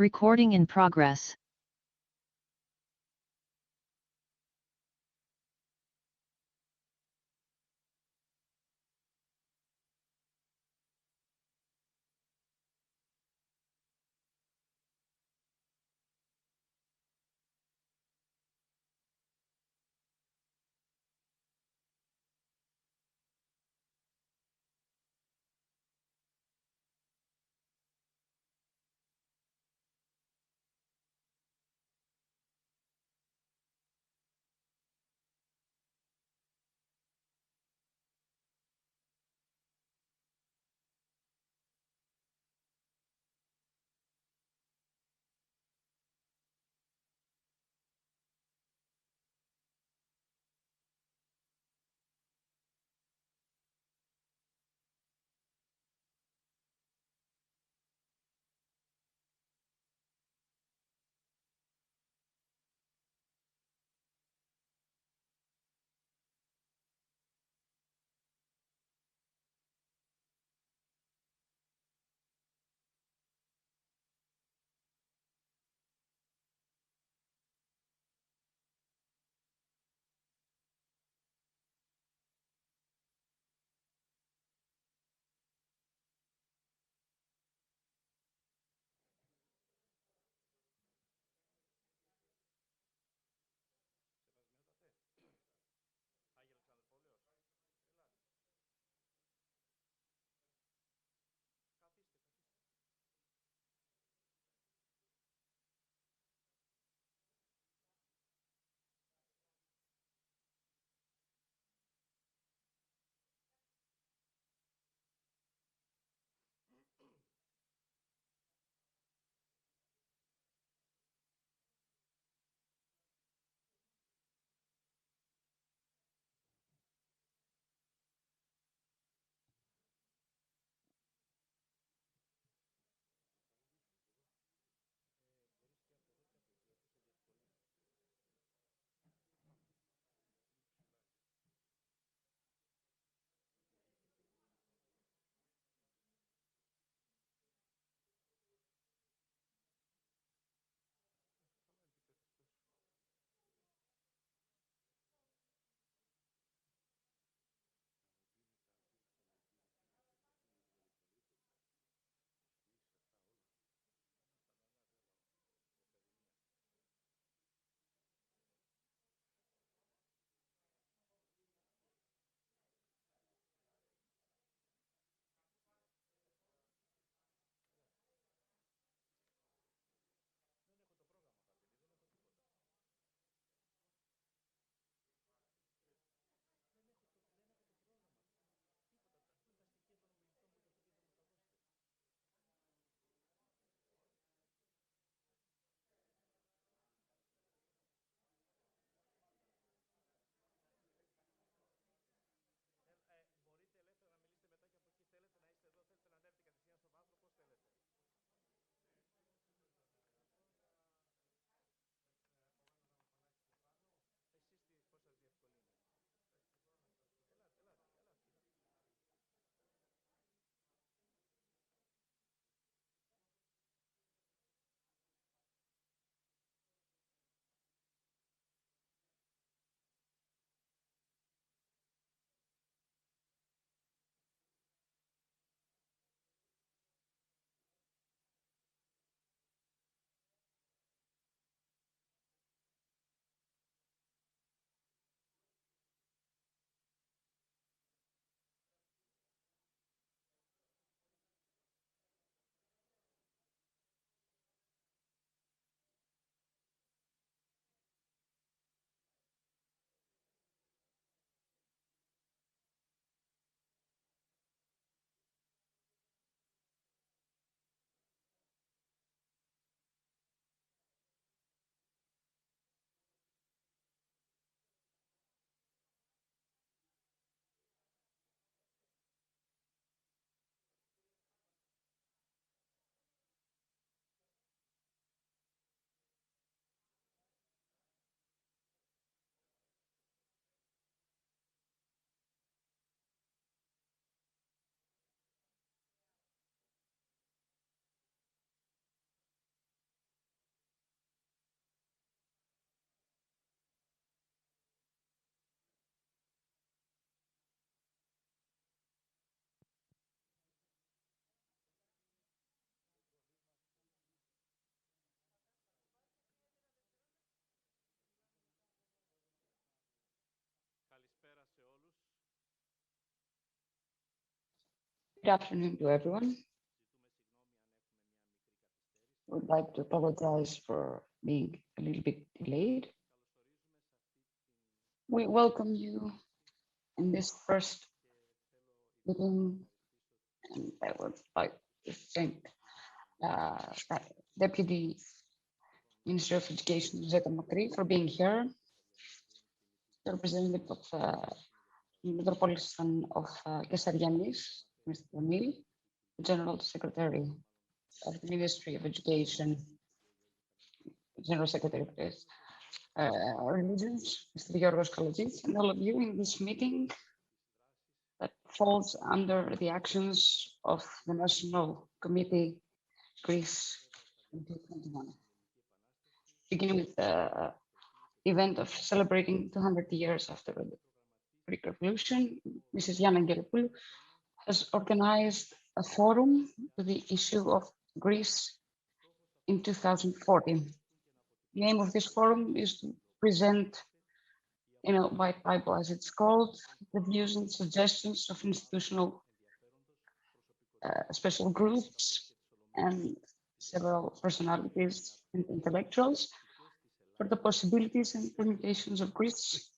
Recording in progress. Good afternoon to everyone. I would like to apologize for being a little bit delayed. We welcome you in this first meeting, and I would like to thank Deputy Minister of Education, Yakoumaki, for being here, the representative of Metropolitan of Thessaly, Mr. Emil, the General Secretary of the Ministry of Education, General Secretary of Religions, Mr. Giorgos Kaladzis, and all of you in this meeting that falls under the actions of the National Committee Greece 2021. Beginning with the event of celebrating 200 years after the Greek Revolution, Mrs. Yana Angelopoulos has organized a forum to the issue of Greece in 2040. The aim of this forum is to present in a white paper, as it's called, the views and suggestions of institutional special groups and several personalities and intellectuals for the possibilities and permutations of Greece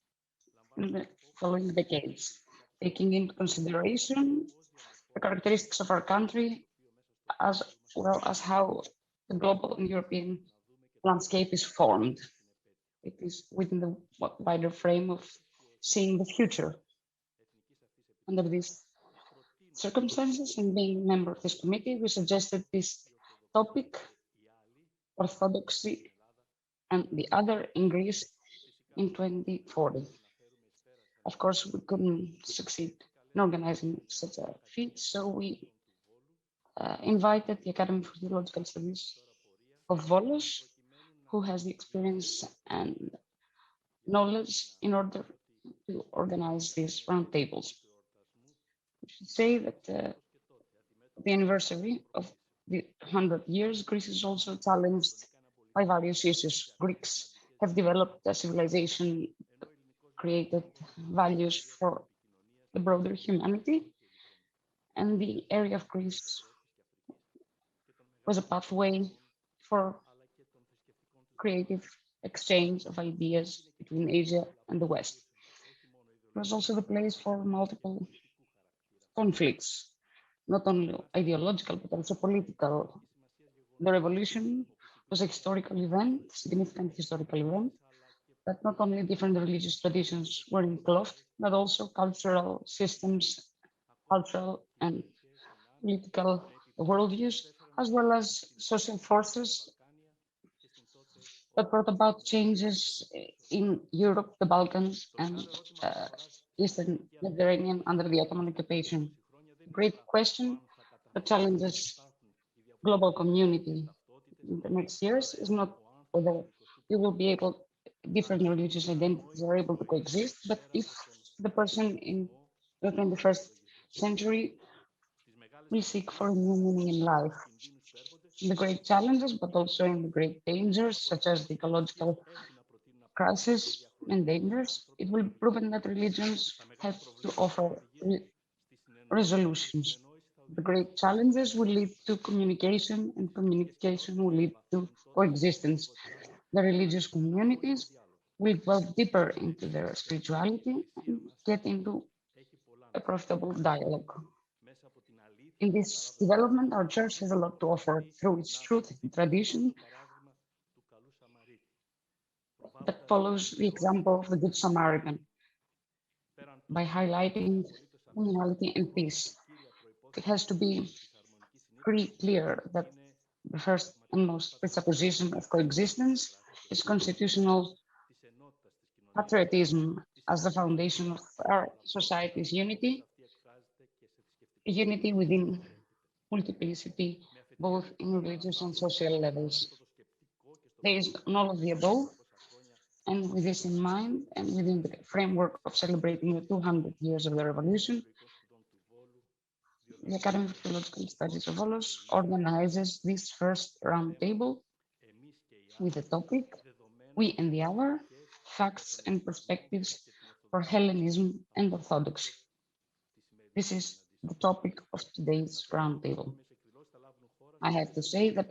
in the following decades, taking into consideration the characteristics of our country, as well as how the global and European landscape is formed. It is within the wider frame of seeing the future. Under these circumstances, and being a member of this committee, we suggested this topic, Orthodoxy and the other in Greece in 2040. Of course, we couldn't succeed in organizing such a feat, so we invited the Academy for Theological Studies of Volos, who has the experience and knowledge in order to organize these roundtables. We should say that the anniversary of the 100 years, Greece is also challenged by various issues. Greeks have developed a civilization, created values for the broader humanity, and the area of Greece was a pathway for creative exchange of ideas between Asia and the West. It was also the place for multiple conflicts, not only ideological, but also political. The revolution was a historical event, significant historical event, that not only different religious traditions were engulfed, but also cultural systems, cultural and political worldviews, as well as social forces that brought about changes in Europe, the Balkans, and Eastern Mediterranean under the Ottoman occupation. Great question that challenges global community in the next years is not whether you will be able, different religious identities are able to coexist, but if the person in the 21st century will seek for a new meaning in life. In the great challenges, but also in the great dangers, such as the ecological crisis and dangers, it will be proven that religions have to offer resolutions. The great challenges will lead to communication, and communication will lead to coexistence. The religious communities will delve deeper into their spirituality and get into a profitable dialogue. In this development, our church has a lot to offer through its truth and tradition that follows the example of the Good Samaritan by highlighting communality and peace. It has to be pretty clear that the first and most presupposition of coexistence is constitutional patriotism as the foundation of our society's unity, unity within multiplicity, both in religious and social levels. Based on all of the above, and with this in mind, and within the framework of celebrating the 200 years of the revolution, the Academy for Theological Studies of Volos organizes this first roundtable with the topic, We and the Other, Facts and Perspectives for Hellenism and Orthodoxy. This is the topic of today's roundtable. I have to say that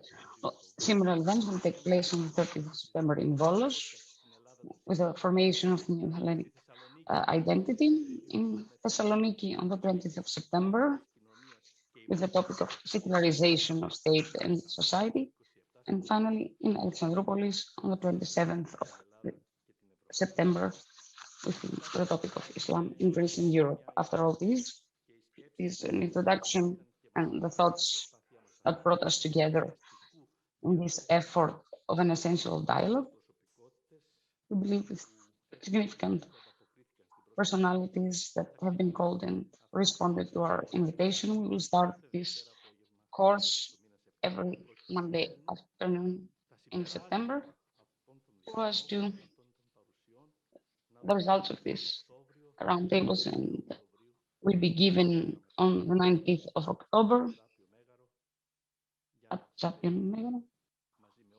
similar events will take place on the 30th of September in Volos, with the formation of the new Hellenic identity, in Thessaloniki on the 20th of September, with the topic of secularization of state and society, and finally in Alexandroupolis on the 27th of September, with the topic of Islam in Greece and Europe. After all this is an introduction and the thoughts that brought us together in this effort of an essential dialogue. We believe with significant personalities that have been called and responded to our invitation. We will start this course every Monday afternoon in September, so as to the results of these roundtables and will be given on the 19th of October at Zapion Megara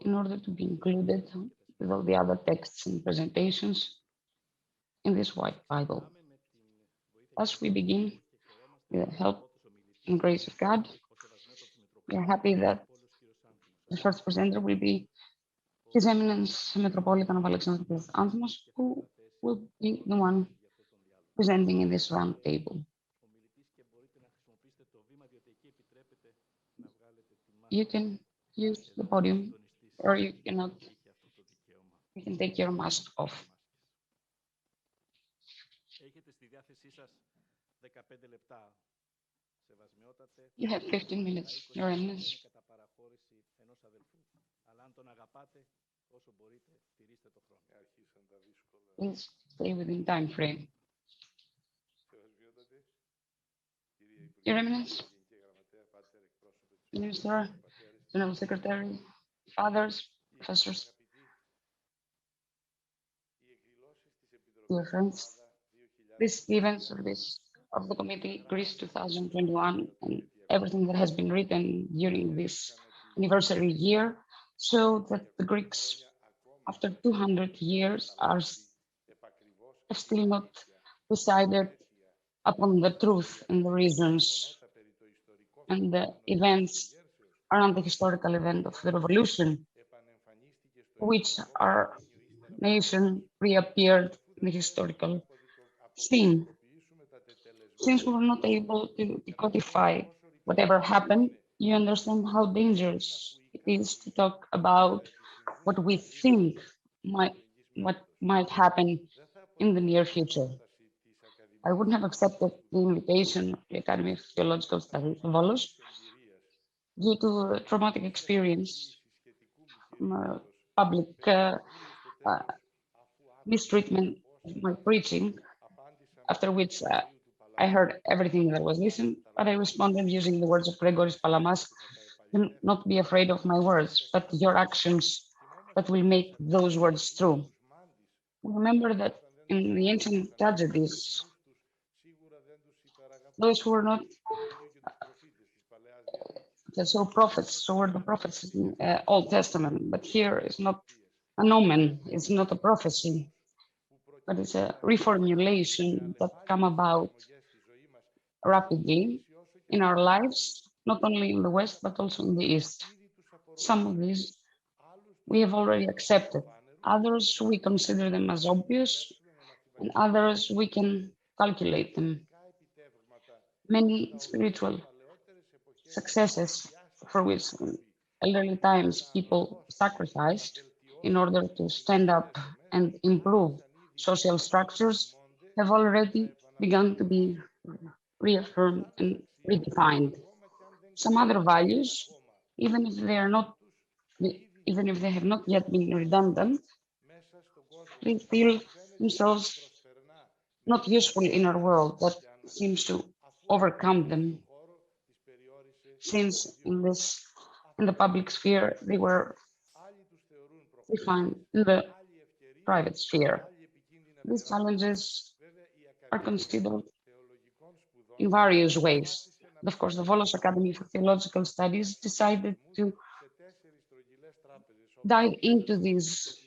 in order to be included with all the other texts and presentations in this white Bible. As we begin, with the help and grace of God, we are happy that the first presenter will be His Eminence Metropolitan of Alexandroupolis, Anthimos, who will be the one presenting in this round table. You can use the podium, or you cannot. You can take your mask off. You have 15 minutes, Your Eminence. Please stay within time frame. Your Eminence, Minister, General Secretary, fathers, professors, dear friends, these events of the committee Greece 2021 and everything that has been written during this anniversary year show that the Greeks, after 200 years, have still not decided upon the truth and the reasons and the events around the historical event of the revolution, which our nation reappeared in the historical scene. Since we were not able to decodify whatever happened, you understand how dangerous it is to talk about what we think what might happen in the near future. I wouldn't have accepted the invitation of the Academy of Theological Studies, Volos, due to a traumatic experience, public mistreatment of my preaching, after which I heard everything that was listened, but I responded using the words of Gregoris Palamas: "Do not be afraid of my words, but your actions that will make those words true." Remember that in the ancient tragedies, those who were not so prophets, so were the prophets in Old Testament, but here is not an omen, it's not a prophecy, but it's a reformulation that come about rapidly in our lives, not only in the West, but also in the East. Some of these we have already accepted. Others we consider them as obvious, and others we can calculate them. Many spiritual successes for which in elderly times people sacrificed in order to stand up and improve social structures have already begun to be reaffirmed and redefined. Some other values, even if they have not yet been redundant, they feel themselves not useful in our world, that seems to overcome them, since in the public sphere they were defined in the private sphere. These challenges are considered in various ways. Of course, the Volos Academy for Theological Studies decided to dive into these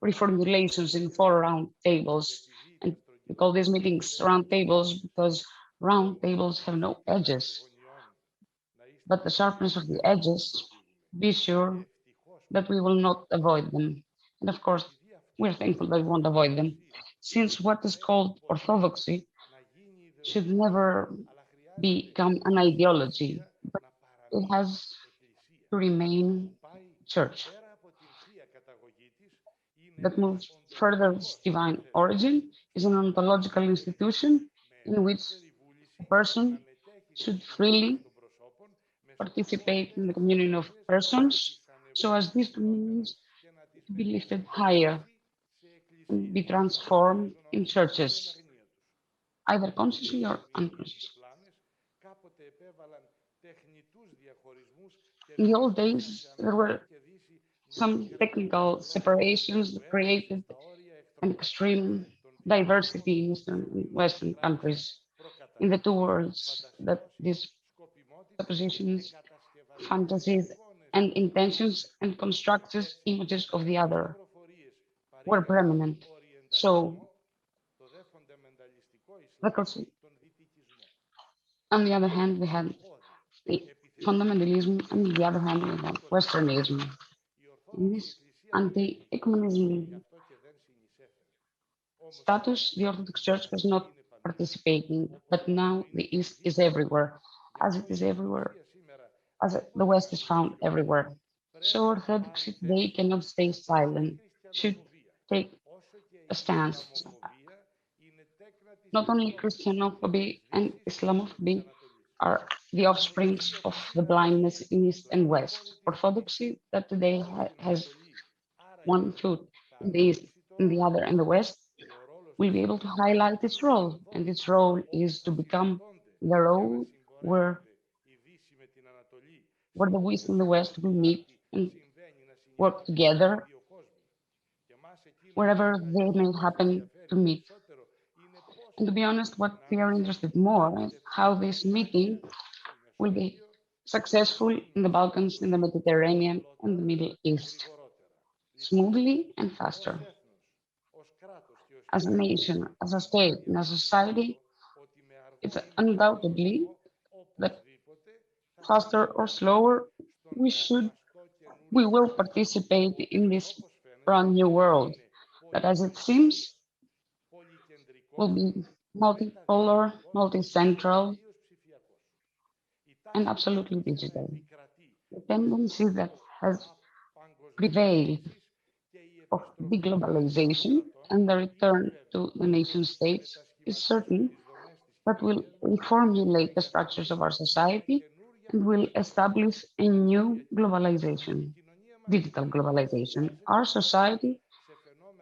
reformulations in 4 round tables. And we call these meetings round tables because Round tables have no edges, but the sharpness of the edges, be sure that we will not avoid them. And of course, we're thankful that we won't avoid them, since what is called orthodoxy should never become an ideology, but it has to remain church that moves further its divine origin is an ontological institution in which a person should freely participate in the communion of persons so as these communions to be lifted higher and be transformed in churches, either consciously or unconsciously. In the old days, there were some technical separations that created an extreme diversity in Eastern and Western countries. In the two worlds, that these suppositions, fantasies, and intentions and constructed images of the other were prominent. So, on the other hand, we had the fundamentalism, and on the other hand, we had Westernism. In this anti-ecumenism status, the Orthodox Church was not participating, but now the East is everywhere, as it is everywhere, as the West is found everywhere. So Orthodoxy today cannot stay silent, should take a stance. Not only Christianophobia and Islamophobia are the offsprings of the blindness in East and West. Orthodoxy that today has one foot in the East and the other in the West will be able to highlight its role, and its role is to become the role where the East and the West will meet and work together wherever they may happen to meet. And to be honest, what we are interested more is how this meeting will be successful in the Balkans, in the Mediterranean, and the Middle East, smoothly and faster. As a nation, as a state, and as a society, it's undoubtedly that faster or slower, we will participate in this brand new world that, as it seems, will be multipolar, multicentral, and absolutely digital. The tendency that has prevailed of deglobalization and the return to the nation states is certain that will reformulate the structures of our society and will establish a new globalization, digital globalization. Our society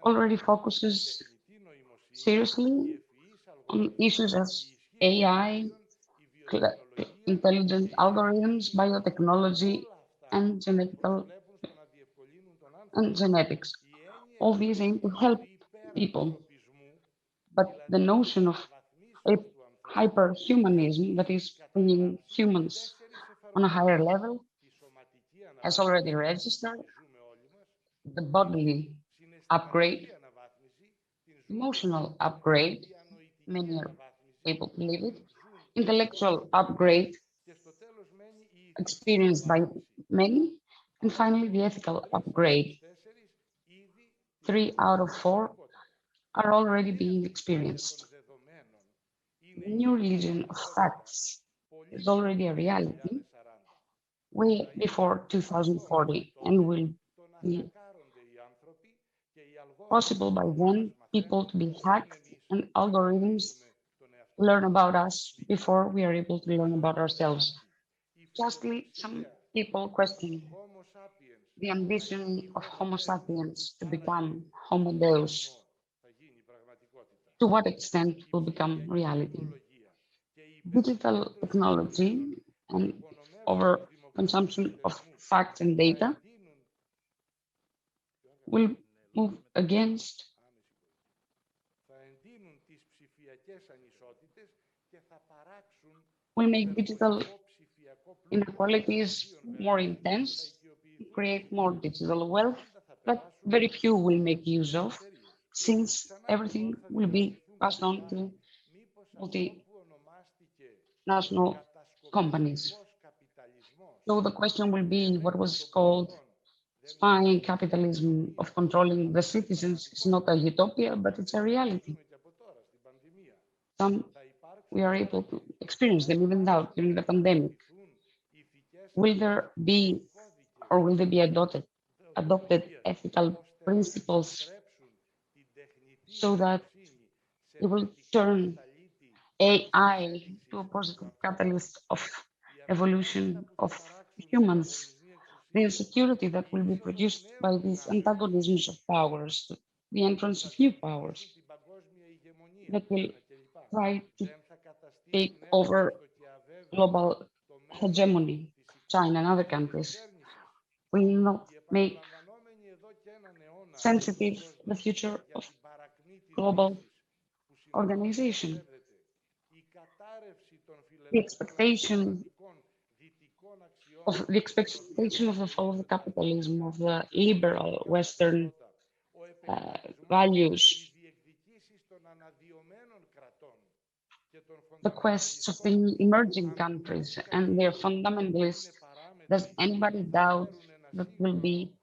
already focuses seriously on issues as AI, intelligent algorithms, biotechnology, and genetics. All these aim to help people, but the notion of a hyperhumanism that is bringing humans on a higher level has already registered the bodily upgrade, emotional upgrade, many are able to live it, intellectual upgrade experienced by many, and finally the ethical upgrade. 3 out of 4 are already being experienced. The new religion of facts is already a reality way before 2040 and will be possible by then people to be hacked and algorithms learn about us before we are able to learn about ourselves. Justly, some people question the ambition of Homo sapiens to become Homo Deus. To what extent will become reality? Digital technology and over consumption of facts and data will move against will make digital inequalities more intense, create more digital wealth that very few will make use of, since everything will be passed on to multi national companies. So the question will be what was called spying capitalism of controlling the citizens is not a utopia, but it's a reality. Some we are able to experience them even now during the pandemic. Will there be or will they be adopted ethical principles so that it will turn AI to a positive catalyst of evolution of humans? The insecurity that will be produced by these antagonisms of powers, the entrance of new powers that will try to take over global hegemony, China and other countries, will not make sensitive the future of global organization. The expectation of the fall of the capitalism, of the liberal Western values, the quests of the emerging countries and their fundamentalists. Does anybody doubt that will be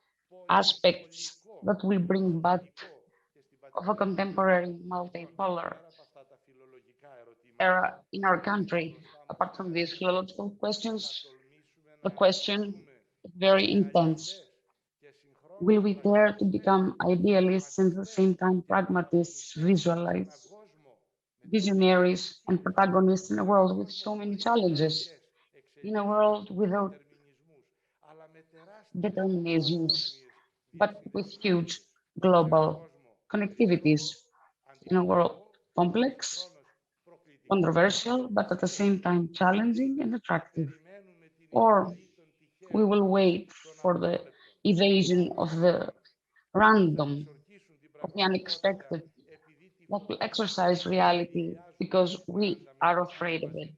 aspects that will bring back of a contemporary multipolar era in our country? Apart from these philological questions, the question is very intense. Will we dare to become idealists and at the same time pragmatists, visualize visionaries and protagonists in a world with so many challenges, in a world without determinisms, but with huge global connectivities, in a world complex, controversial, but at the same time challenging and attractive? Or we will wait for the evasion of the random, of the unexpected, that will exercise reality because we are afraid of it.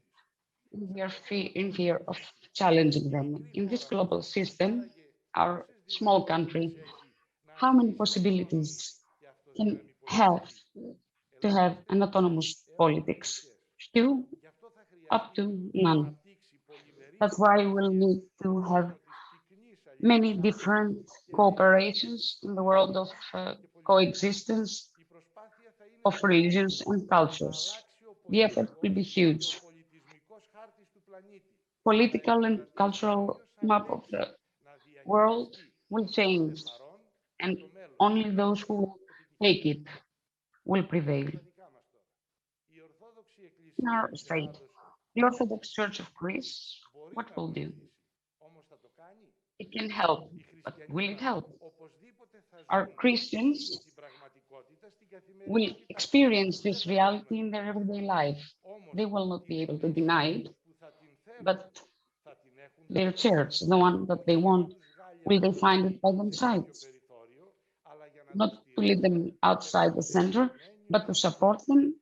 We are in fear of challenging them. In this global system, our small country, how many possibilities can have to have an autonomous politics? Few, up to none. That's why we'll need to have many different cooperations in the world of coexistence of religions and cultures. The effort will be huge. Political and cultural map of the world will change, and only those who take it will prevail. In our state, the Orthodox Church of Greece, what will do? It can help, but will it help? Our Christians will experience this reality in their everyday life. They will not be able to deny it, but their church, the one that they want, will they find it by themselves? Not to lead them outside the center, but to support them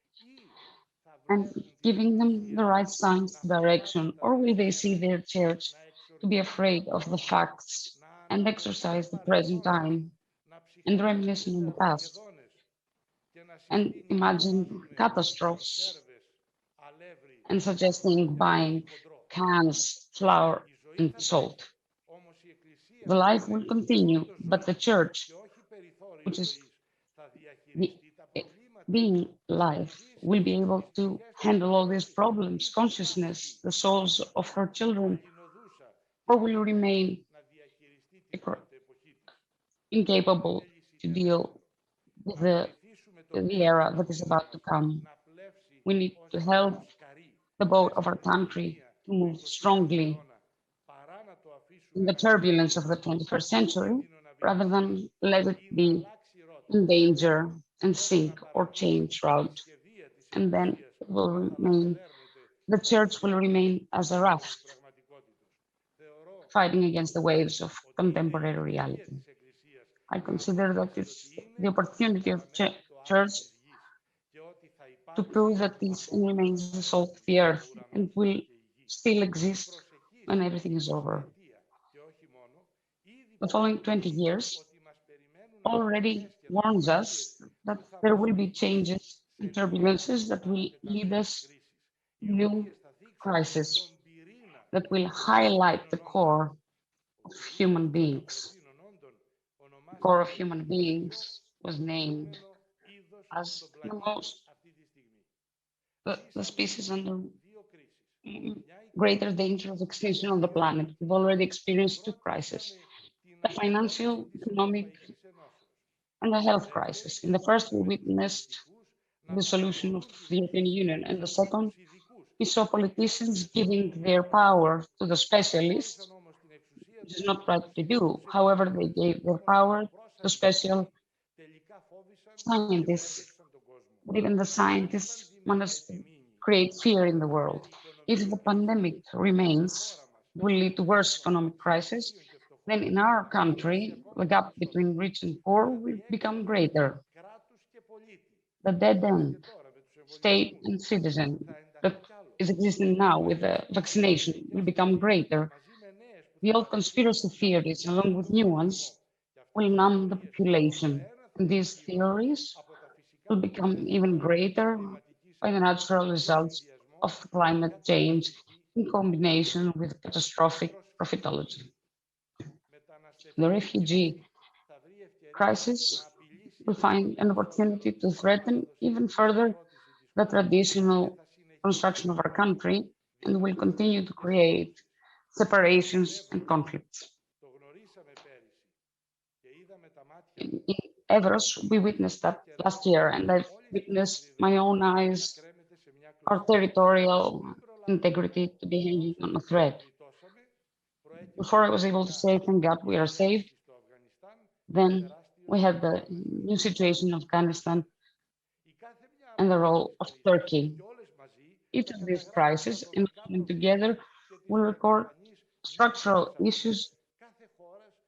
and giving them the right signs direction? Or will they see their church to be afraid of the facts and exercise the present time and reminiscing on the past and imagine catastrophes and suggesting buying cans, flour, and salt? The life will continue, but the church, which is the being life, will be able to handle all these problems, consciousness, the souls of her children, or will remain incapable to deal with the era that is about to come? We need to help the boat of our country to move strongly in the turbulence of the 21st century, rather than let it be in danger and sink or change route. And then it will remain, the church will remain as a raft, fighting against the waves of contemporary reality. I consider that it's the opportunity of church to prove that this remains the salt of the earth and will still exist when everything is over. The following 20 years already warns us that there will be changes and turbulences that will lead us to new crisis that will highlight the core of human beings. The core of human beings was named as the species under greater danger of extinction on the planet. We've already experienced two crises, a financial, economic, and a health crisis. In the first, we witnessed the dissolution of the European Union, and the second, we saw politicians giving their power to the specialists, which is not right to do. However, they gave their power to special scientists, but even the scientists managed to create fear in the world. If the pandemic remains, will lead to worse economic crisis, then in our country, the gap between rich and poor will become greater. The dead end, state and citizen, that is existing now with the vaccination will become greater. The old conspiracy theories, along with new ones, will numb the population. And these theories will become even greater by the natural results of climate change in combination with catastrophic profitology. The refugee crisis will find an opportunity to threaten even further the traditional construction of our country and will continue to create separations and conflicts. In Evros, we witnessed that last year, and I've witnessed my own eyes our territorial integrity to be hanging on a thread. Before I was able to say, thank God we are saved, then we had the new situation of Afghanistan and the role of Turkey. Each of these crises, and coming together, will record structural issues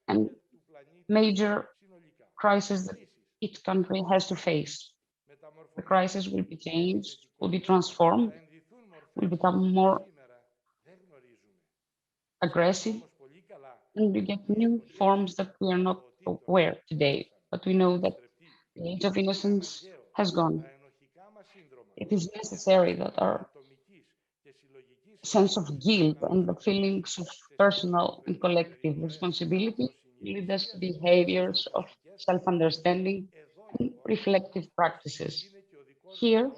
and major crises that each country has to face. The crisis will be changed, will be transformed, will become more aggressive, and we get new forms that we are not aware today. But we know that the age of innocence has gone. It is necessary that our sense of guilt and the feelings of personal and collective responsibility lead us to behaviors of self-understanding and reflective practices. Here,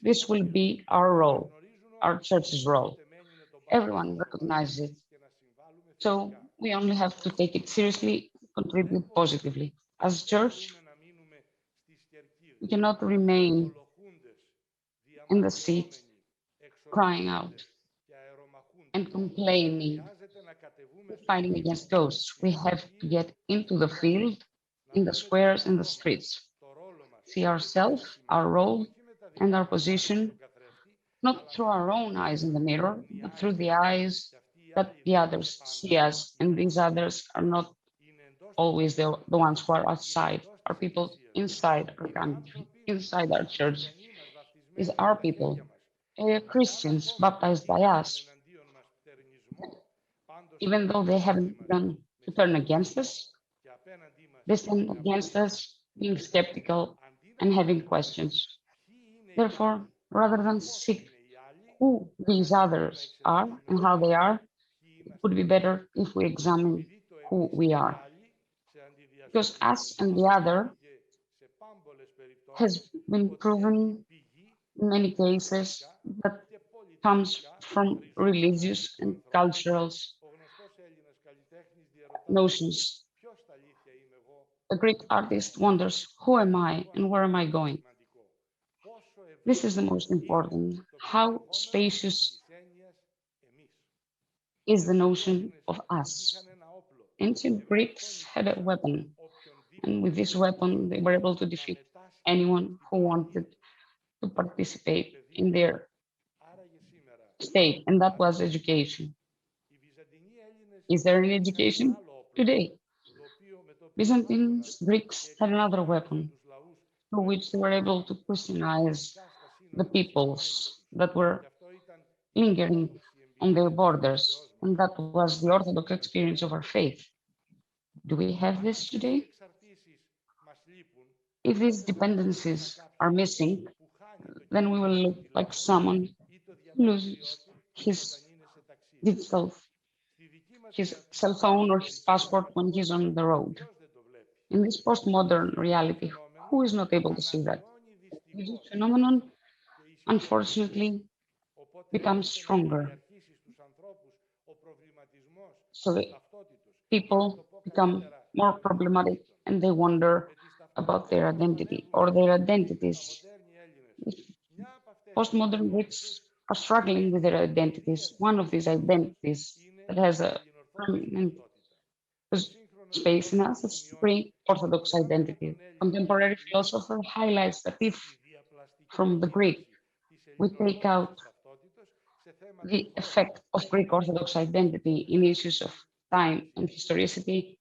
this will be our role, our church's role. Everyone recognizes it. So we only have to take it seriously, contribute positively. As church, we cannot remain in the seat crying out and complaining, fighting against ghosts. We have to get into the field, in the squares, in the streets, see ourselves, our role, and our position, not through our own eyes in the mirror, but through the eyes that the others see us. And these others are not always the ones who are outside, are people inside our country, inside our church, is our people, Christians baptized by us. Even though they haven't begun to turn against us, they stand against us, being skeptical and having questions. Therefore, rather than seek who these others are and how they are, it would be better if we examine who we are. Because us and the other has been proven in many cases that comes from religious and cultural notions. The Greek artist wonders, who am I and where am I going? This is the most important. How spacious is the notion of us? Ancient Greeks had a weapon, and with this weapon, they were able to defeat anyone who wanted to participate in their state, and that was education. Is there any education today? Byzantine Greeks had another weapon, through which they were able to Christianize the peoples that were lingering on their borders, and that was the Orthodox experience of our faith. Do we have this today? If these dependencies are missing, then we will look like someone who loses his digital, his cell phone or his passport when he's on the road. In this postmodern reality, who is not able to see that? This phenomenon, unfortunately, becomes stronger. So the people become more problematic and they wonder about their identity or their identities. Postmodern Greeks are struggling with their identities. One of these identities that has a permanent space in us is Greek Orthodox identity. Contemporary philosopher highlights that if from the Greek we take out the effect of Greek Orthodox identity in issues of time and historicity,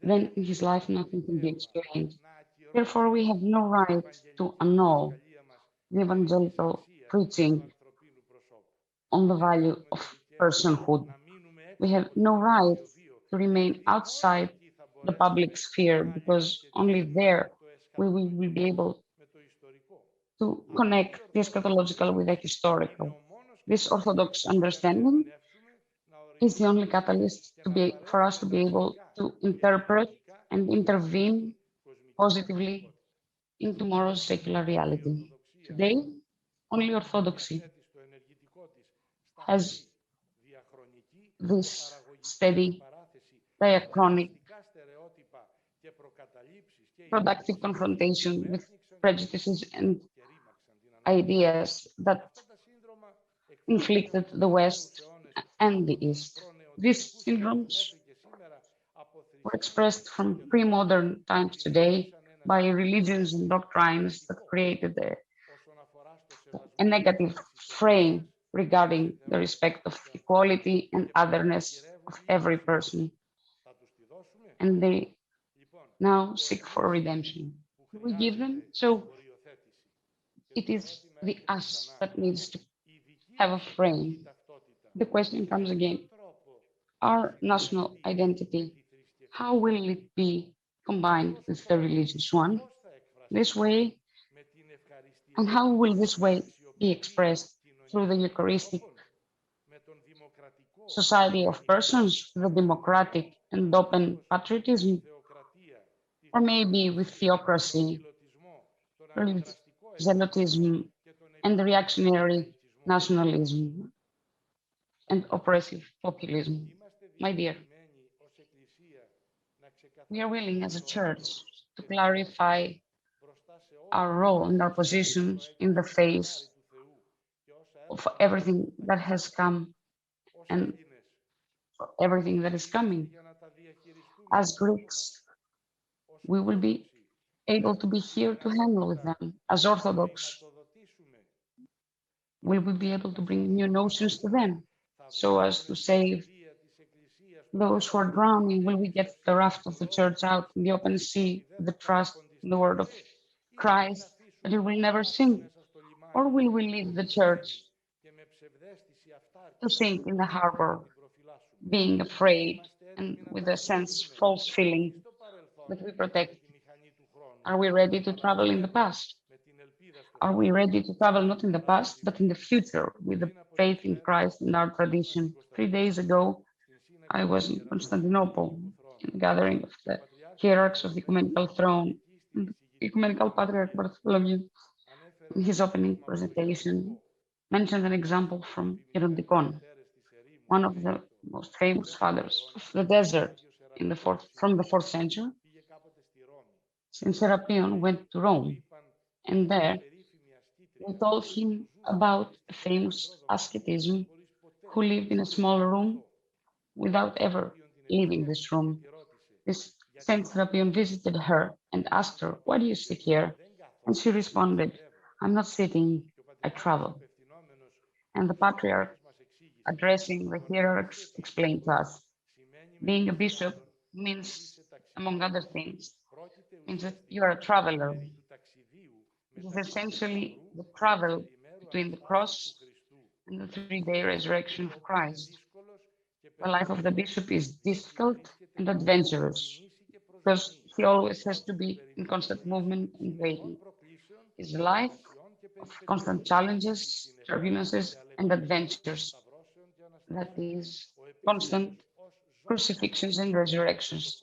then in his life nothing can be explained. Therefore, we have no right to annul the evangelical preaching on the value of personhood. We have no right to remain outside the public sphere because only there we will be able to connect the eschatological with the historical. This orthodox understanding is the only catalyst for us to be able to interpret and intervene positively in tomorrow's secular reality. Today, only orthodoxy has this steady, diachronic, productive confrontation with prejudices and ideas that inflicted the West and the East. These syndromes were expressed from pre-modern times today by religions and doctrines that created a negative frame regarding the respect of equality and otherness of every person. And they now seek for redemption. We give them, so it is the us that needs to have a frame. The question comes again, our national identity, how will it be combined with the religious one? This way, and how will this way be expressed through the Eucharistic society of persons, the democratic and open patriotism, or maybe with theocracy, zealotism, and the reactionary nationalism and oppressive populism? My dear, we are willing as a church to clarify our role and our positions in the face of everything that has come and everything that is coming. As Greeks, we will be able to be here to handle with them. As Orthodox, will we be able to bring new notions to them so as to save those who are drowning? Will we get the raft of the church out in the open sea with the trust in the word of Christ that it will never sink? Or will we leave the church to sink in the harbor, being afraid and with a false feeling that we protect? Are we ready to travel in the past? Are we ready to travel not in the past, but in the future with the faith in Christ and our tradition? 3 days ago, I was in Constantinople in a gathering of the hierarchs of the Ecumenical Throne. And the Ecumenical Patriarch Bartholomew, in his opening presentation, mentioned an example from Hierontykon, one of the most famous fathers of the desert from the 4th century. Saint Serapion went to Rome, and there we told him about a famous ascetism who lived in a small room without ever leaving this room. This Saint Serapion visited her and asked her, "Why do you sit here?" And she responded, "I'm not sitting, I travel." And the Patriarch, addressing the hierarchs, explained to us, being a bishop means, among other things, means that you are a traveler. It is essentially the travel between the cross and the 3-day resurrection of Christ. The life of the bishop is difficult and adventurous because he always has to be in constant movement and waiting. It's a life of constant challenges, turbulences, and adventures. that is constant crucifixions and resurrections.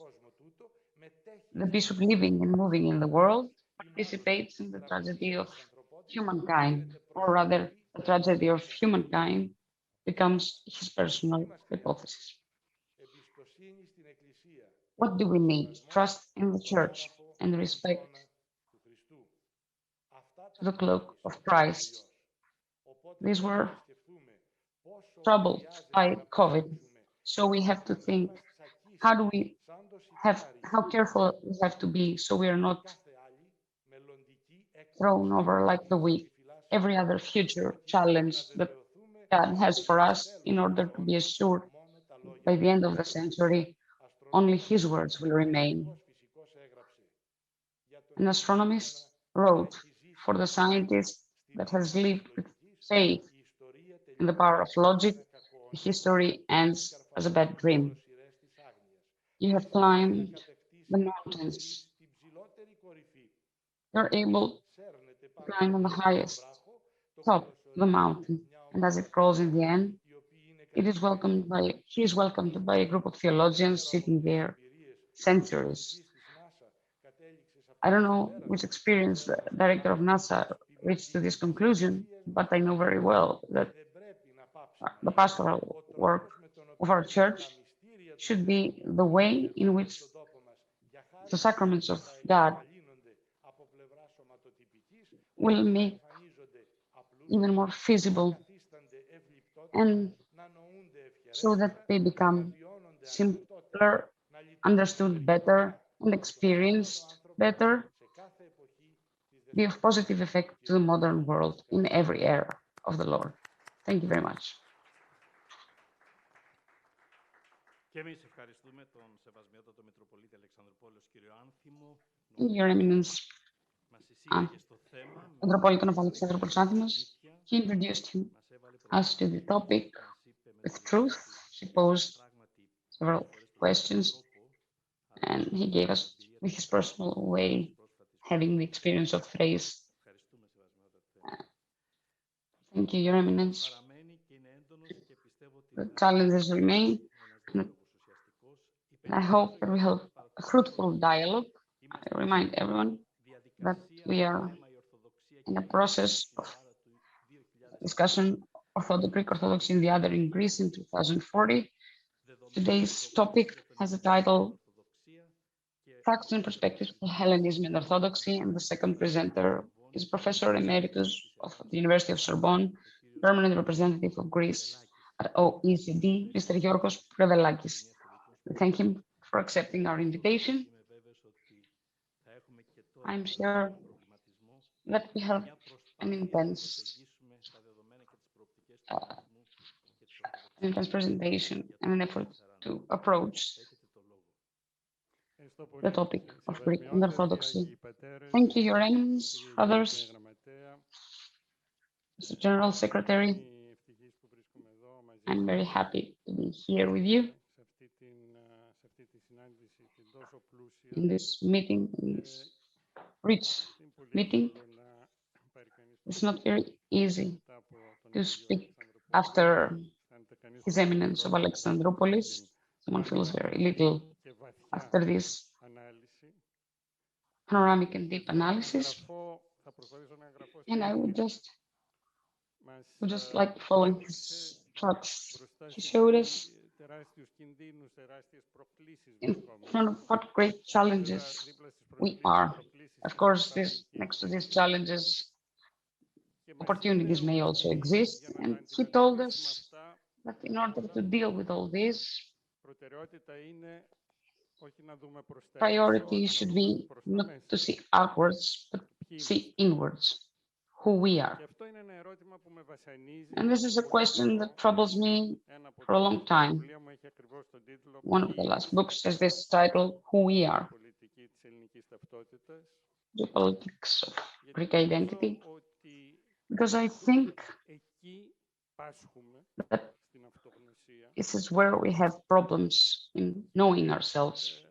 The bishop living and moving in the world participates in the tragedy of humankind, or rather, the tragedy of humankind becomes his personal hypothesis. What do we need? Trust in the church and respect to the cloak of Christ. These were troubled by COVID, so we have to think, how careful we have to be so we are not thrown over like the weak every other future challenge that God has for us, in order to be assured by the end of the century only his words will remain. An astronomist wrote, for the scientist that has lived with faith in the power of logic, history ends as a bad dream. You have climbed the mountains. You're able to climb on the highest top of the mountain, and as it crawls in the end, he is welcomed by a group of theologians sitting there centuries. I don't know which experience the director of NASA reached to this conclusion, but I know very well that the pastoral work of our church should be the way in which the sacraments of God will make even more feasible, and so that they become simpler, understood better, and experienced better, be of positive effect to the modern world in every era of the Lord. Thank you very much. Your Eminence, Metropolitan of Alexandroupolis Anthimos, he introduced us to the topic with truth. He posed several questions, and he gave us, with his personal way, having the experience of phrase. Thank you, Your Eminence. The challenges remain, and I hope that we have a fruitful dialogue. I remind everyone that we are in a process of discussion of the Greek Orthodoxy and the other in Greece in 2040. Today's topic has a title, Facts and Perspectives for Hellenism and Orthodoxy, and the second presenter is Professor Emeritus of the University of Sorbonne, permanent representative of Greece at OECD, Mr. Yorgos Prevelakis. We thank him for accepting our invitation. I'm sure that we have an intense presentation and an effort to approach the topic of Greek and Orthodoxy. Thank you, Your Eminence, others, Mr. General Secretary. I'm very happy to be here with you in this meeting, in this rich meeting. It's not very easy to speak after His Eminence of Alexandroupolis. Someone feels very little after this panoramic and deep analysis. And I would just like following his tracks. He showed us in front of what great challenges we are. Of course, next to these challenges, opportunities may also exist. And he told us that in order to deal with all this, priority should be not to see outwards, but see inwards, who we are. And this is a question that troubles me for a long time. One of the last books has this title, Who We Are, The Politics of Greek Identity, because I think that this is where we have problems in knowing ourselves.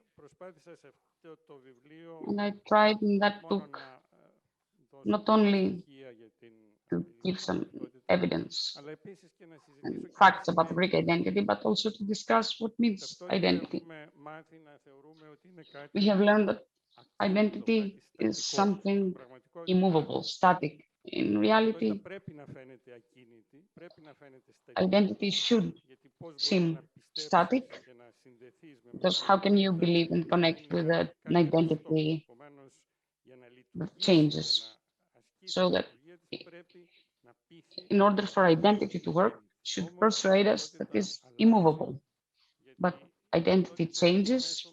And I tried in that book not only to give some evidence and facts about the Greek identity, but also to discuss what means identity. We have learned that identity is something immovable, static. In reality, identity should seem static, because how can you believe and connect with an identity that changes? So that in order for identity to work, should persuade us that is immovable. But identity changes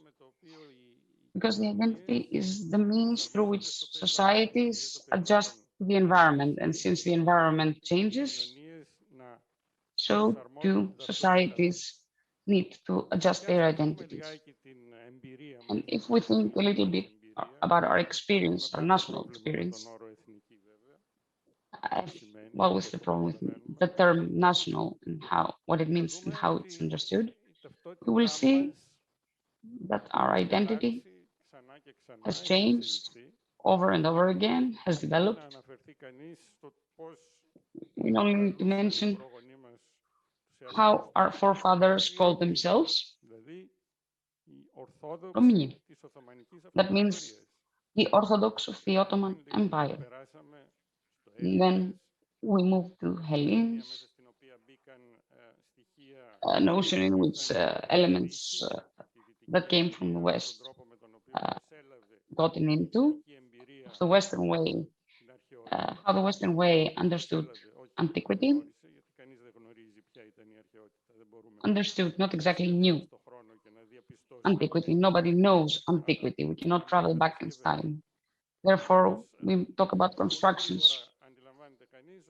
because the identity is the means through which societies adjust to the environment. And since the environment changes, so do societies need to adjust their identities. And if we think a little bit about our experience, our national experience, what was the problem with the term national and what it means and how it's understood, we will see that our identity has changed over and over again, has developed. We only need to mention how our forefathers called themselves. Romani. That means the Orthodox of the Ottoman Empire. And then we move to Hellenes, a notion in which elements that came from the West gotten into the Western way, how the Western way understood antiquity, understood, not exactly knew antiquity. Nobody knows antiquity. We cannot travel back in time. Therefore, we talk about constructions.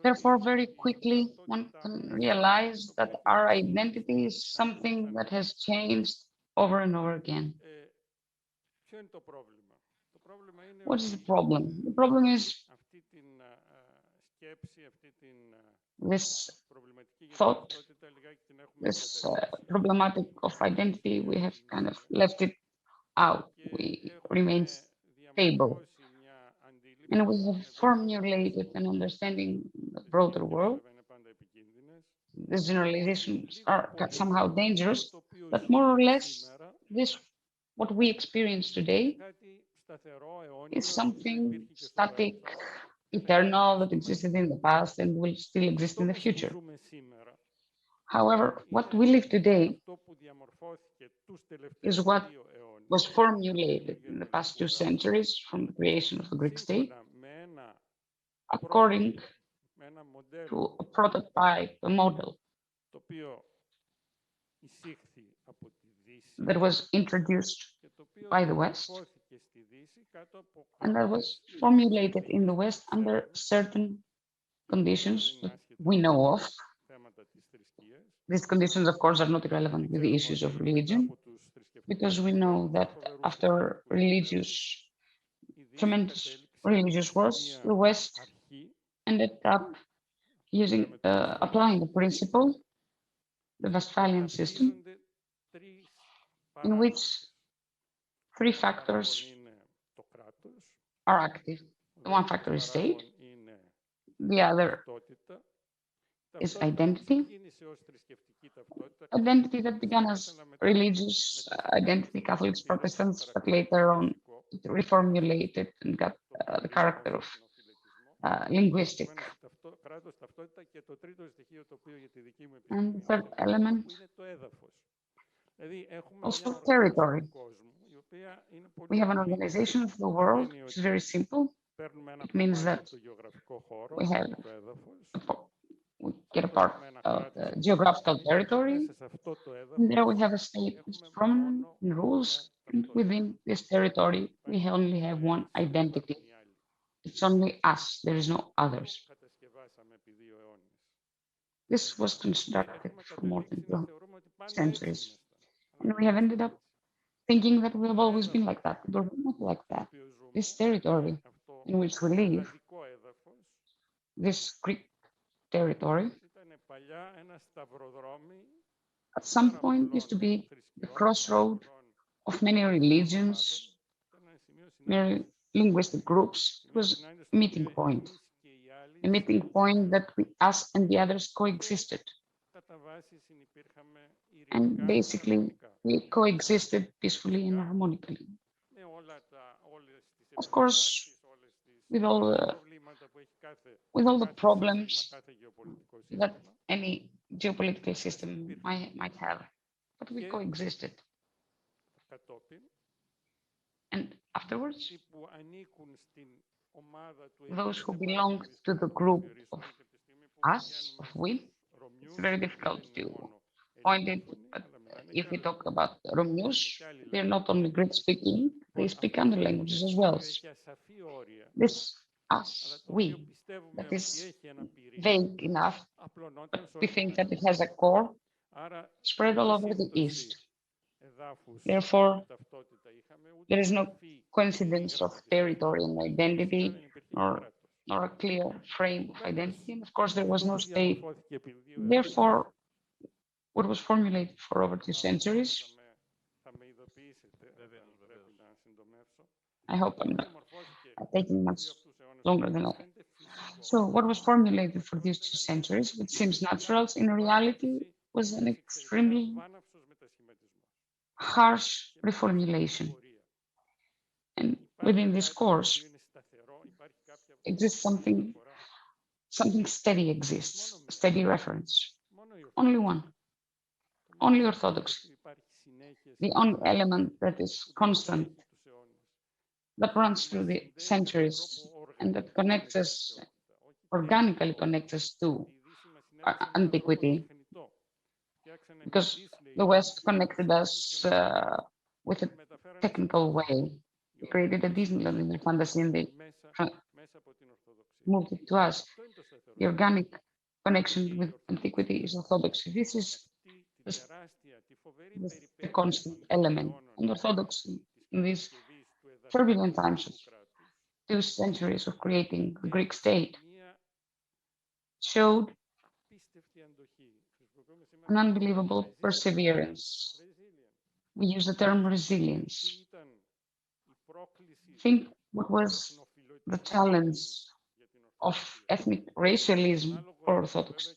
Therefore, very quickly, one can realize that our identity is something that has changed over and over again. What is the problem? The problem is this thought, this problematic of identity, we have kind of left it out. We remain stable. And we have formulated an understanding of the broader world. These generalizations are somehow dangerous, but more or less, what we experience today is something static, eternal, that existed in the past and will still exist in the future. However, what we live today is what was formulated in the past 2 centuries from the creation of the Greek state, according to a prototype, a model that was introduced by the West and that was formulated in the West under certain conditions that we know of. These conditions, of course, are not irrelevant with the issues of religion, because we know that after tremendous religious wars, the West ended up applying the principle, the Westphalian system, in which 3 factors are active. The one factor is state, the other is identity. Identity that began as religious identity, Catholics, Protestants, but later on it reformulated and got the character of linguistic. And the third element, also territory. We have an organization of the world which is very simple. It means that we get a part of the geographical territory, and there we have a state which is prominent in rules, and within this territory we only have one identity. It's only us, there is no others. This was constructed for more than 2 centuries, and we have ended up thinking that we have always been like that, but we're not like that. This territory in which we live, this Greek territory, at some point used to be the crossroad of many religions, many linguistic groups. It was a meeting point. a meeting point that us and the others coexisted. And basically, we coexisted peacefully and harmonically. Of course, with all the problems that any geopolitical system might have, but we coexisted. And afterwards, those who belong to the group of us, of we, it's very difficult to point it, but if we talk about Romnews, they're not only Greek speaking, they speak other languages as well. This us, we, that is vague enough, but we think that it has a core spread all over the East. Therefore, there is no coincidence of territory and identity, nor a clear frame of identity. And of course, there was no state. Therefore, what was formulated for over 2 centuries, I hope I'm not taking much longer than that. So what was formulated for these 2 centuries, which seems natural, in reality was an extremely harsh reformulation. And within this course exists something steady exists, steady reference. Only one, only orthodoxy. The only element that is constant, that runs through the centuries and that connects us, organically connects us to antiquity, because the West connected us with a technical way. They created a Disneyland in their fantasy and they moved it to us. The organic connection with antiquity is orthodoxy. This is the constant element. And orthodoxy in these turbulent times of 2 centuries of creating the Greek state showed an unbelievable perseverance. We use the term resilience. Think what was the challenge of ethnic racialism for Orthodoxy.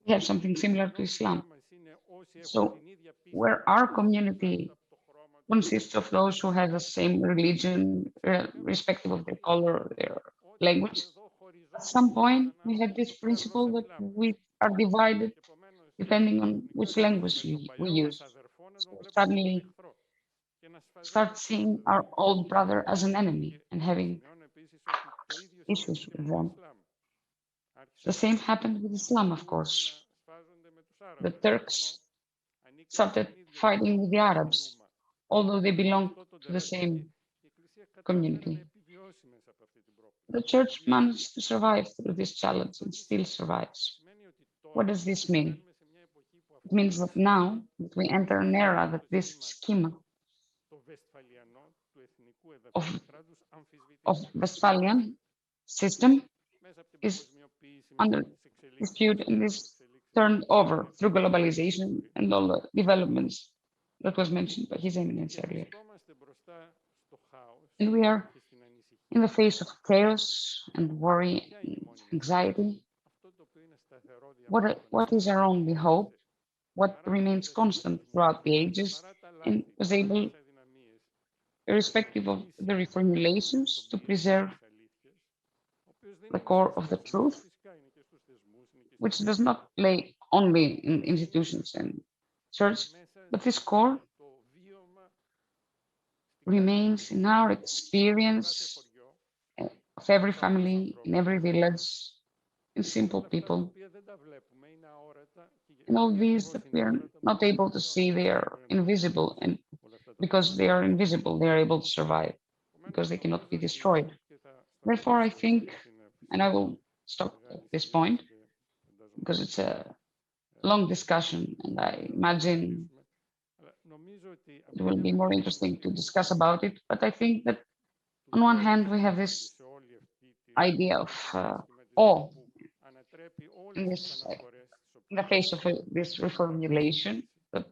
We have something similar to Islam. So where our community consists of those who have the same religion, irrespective of their color, their language, at some point we had this principle that we are divided depending on which language we use. So suddenly start seeing our old brother as an enemy and having issues with them. The same happened with Islam, of course. The Turks started fighting with the Arabs, although they belong to the same community. The church managed to survive through this challenge and still survives. What does this mean? It means that now that we enter an era that this schema of Westphalian system is under dispute and is turned over through globalization and all the developments that was mentioned by His Eminence earlier. And we are in the face of chaos and worry and anxiety. What is our only hope? What remains constant throughout the ages and was able, irrespective of the reformulations, to preserve the core of the truth, which does not lay only in institutions and church, but this core remains in our experience of every family, in every village, in simple people. And all these that we are not able to see, they are invisible, and because they are invisible, they are able to survive, because they cannot be destroyed. Therefore, I think, and I will stop at this point, because it's a long discussion, and I imagine it will be more interesting to discuss about it. But I think that on one hand, we have this idea of awe in the face of this reformulation that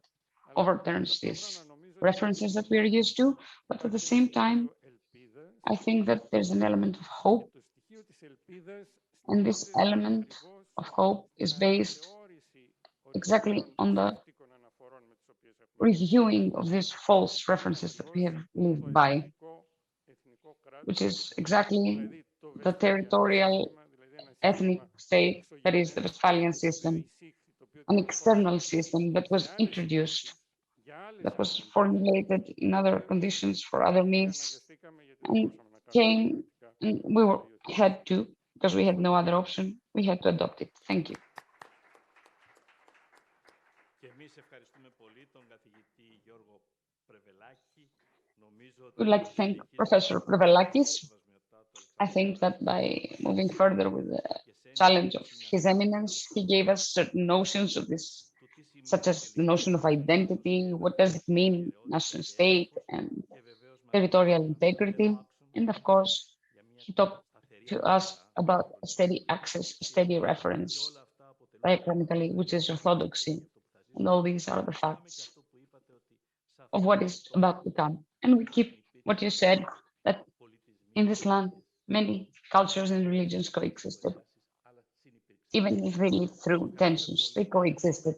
overturns these references that we are used to, but at the same time, I think that there's an element of hope, and this element of hope is based exactly on the reviewing of these false references that we have lived by, which is exactly the territorial ethnic state that is the Westphalian system, an external system that was introduced, that was formulated in other conditions for other needs, and came, and had to, because we had no other option, we had to adopt it. Thank you. We'd like to thank Professor Prevelakis. I think that by moving further with the challenge of His Eminence, he gave us certain notions of this, such as the notion of identity, what does it mean, national state, and territorial integrity. And of course, he talked to us about a steady access, a steady reference, diachronically, which is orthodoxy. And all these are the facts of what is about to come. And we keep what you said, that in this land, many cultures and religions coexisted. Even if they lived through tensions, they coexisted.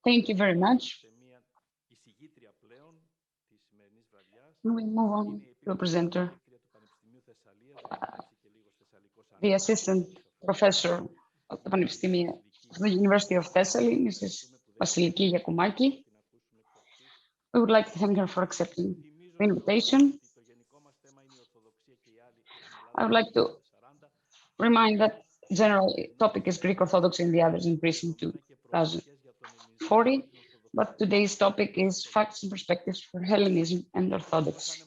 Thank you very much. And we move on to a presenter, the assistant professor of the Panepistimi of the University of Thessaly, Mrs. Vassiliki Yakoumaki. We would like to thank her for accepting the invitation. I would like to remind that general topic is Greek Orthodoxy and the others in Greece in 2040, but today's topic is facts and perspectives for Hellenism and Orthodoxy.